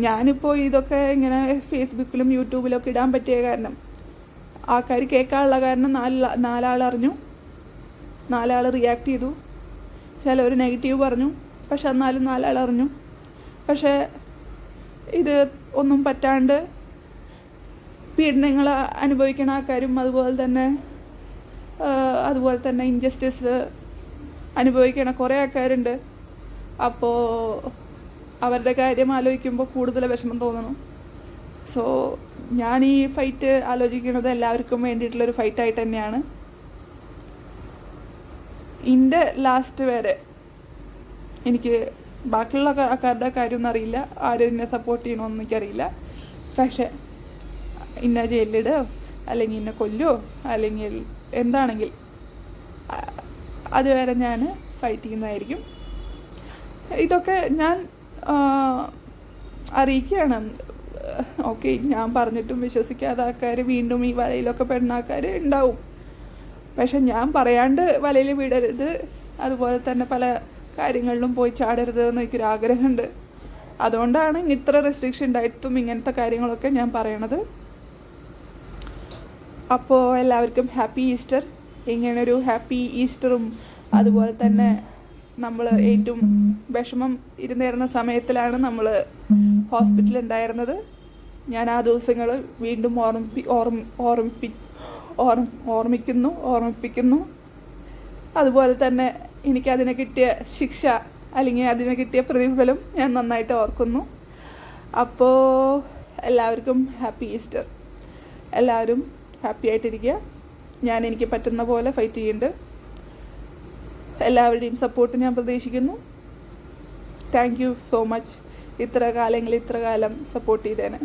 ഞാനിപ്പോൾ ഇതൊക്കെ ഇങ്ങനെ ഫേസ്ബുക്കിലും യൂട്യൂബിലൊക്കെ ഇടാൻ പറ്റിയ കാരണം ആൾക്കാർ കേൾക്കാനുള്ള കാരണം 4 അറിഞ്ഞു, 4 റിയാക്ട് ചെയ്തു. ചിലർ നെഗറ്റീവ് പറഞ്ഞു, പക്ഷെ എന്നാലും 4 അറിഞ്ഞു. പക്ഷേ ഇത് ഒന്നും പറ്റാണ്ട് പീഡനങ്ങൾ അനുഭവിക്കുന്ന ആൾക്കാരും അതുപോലെ തന്നെ ഇൻജസ്റ്റിസ് അനുഭവിക്കണ കുറേ ആൾക്കാരുണ്ട്. അപ്പോൾ അവരുടെ കാര്യം ആലോചിക്കുമ്പോൾ കൂടുതൽ വിഷമം തോന്നണം. സോ ഞാൻ ഈ ഫൈറ്റ് ആലോചിക്കുന്നത് എല്ലാവർക്കും വേണ്ടിയിട്ടുള്ളൊരു ഫൈറ്റായിട്ട് തന്നെയാണ്. എൻ്റെ ലാസ്റ്റ് വരെ എനിക്ക് ബാക്കിയുള്ള ആൾക്കാരുടെ കാര്യമൊന്നും അറിയില്ല, ആരും എന്നെ സപ്പോർട്ട് ചെയ്യണമെന്ന് എനിക്കറിയില്ല. പക്ഷേ ഇന്ന ജയിലിലിടുകയോ അല്ലെങ്കിൽ ഇന്നെ കൊല്ലുകയോ അല്ലെങ്കിൽ എന്താണെങ്കിൽ അതുവരെ ഞാൻ ഫൈറ്റ് ചെയ്യുന്നതായിരിക്കും. ഇതൊക്കെ ഞാൻ അറിയിക്കുകയാണ്. ഓക്കെ, ഞാൻ പറഞ്ഞിട്ടും വിശ്വസിക്കാത്ത ആൾക്കാർ, വീണ്ടും ഈ വലയിലൊക്കെ പെടുന്ന ആൾക്കാർ ഉണ്ടാവും. പക്ഷെ ഞാൻ പറയാണ്ട് വലയിൽ വിടരുത്, അതുപോലെ തന്നെ പല കാര്യങ്ങളിലും പോയി ചാടരുത് എന്ന് എനിക്കൊരാഗ്രഹമുണ്ട്. അതുകൊണ്ടാണ് ഇത്ര റെസ്ട്രിക്ഷൻ ഉണ്ടായിട്ടും ഇങ്ങനത്തെ കാര്യങ്ങളൊക്കെ ഞാൻ പറയണത്. അപ്പോൾ എല്ലാവർക്കും ഹാപ്പി ഈസ്റ്റർ. ഇങ്ങനൊരു ഹാപ്പി ഈസ്റ്ററും അതുപോലെ തന്നെ നമ്മൾ ഏറ്റവും വിഷമം ഇരുന്നിരുന്ന സമയത്തിലാണ് നമ്മൾ ഹോസ്പിറ്റലിൽ ഉണ്ടായിരുന്നത്. ഞാൻ ആ ദിവസങ്ങൾ വീണ്ടും ഓർമ്മിപ്പിക്കുന്നു. അതുപോലെ തന്നെ എനിക്കതിന് കിട്ടിയ ശിക്ഷ അല്ലെങ്കിൽ അതിന് കിട്ടിയ പ്രതിഫലം ഞാൻ നന്നായിട്ട് ഓർക്കുന്നു. അപ്പോൾ എല്ലാവർക്കും ഹാപ്പി ഈസ്റ്റർ. എല്ലാവരും ഹാപ്പി ആയിട്ടിരിക്കുക. ഞാൻ എനിക്ക് പറ്റുന്ന പോലെ ഫൈറ്റ് ചെയ്യുന്നുണ്ട്. എല്ലാവരുടെയും സപ്പോർട്ട് ഞാൻ പ്രതീക്ഷിക്കുന്നു. താങ്ക് യു സോ മച്ച് ഇത്ര കാലം സപ്പോർട്ട് ചെയ്തേനെ.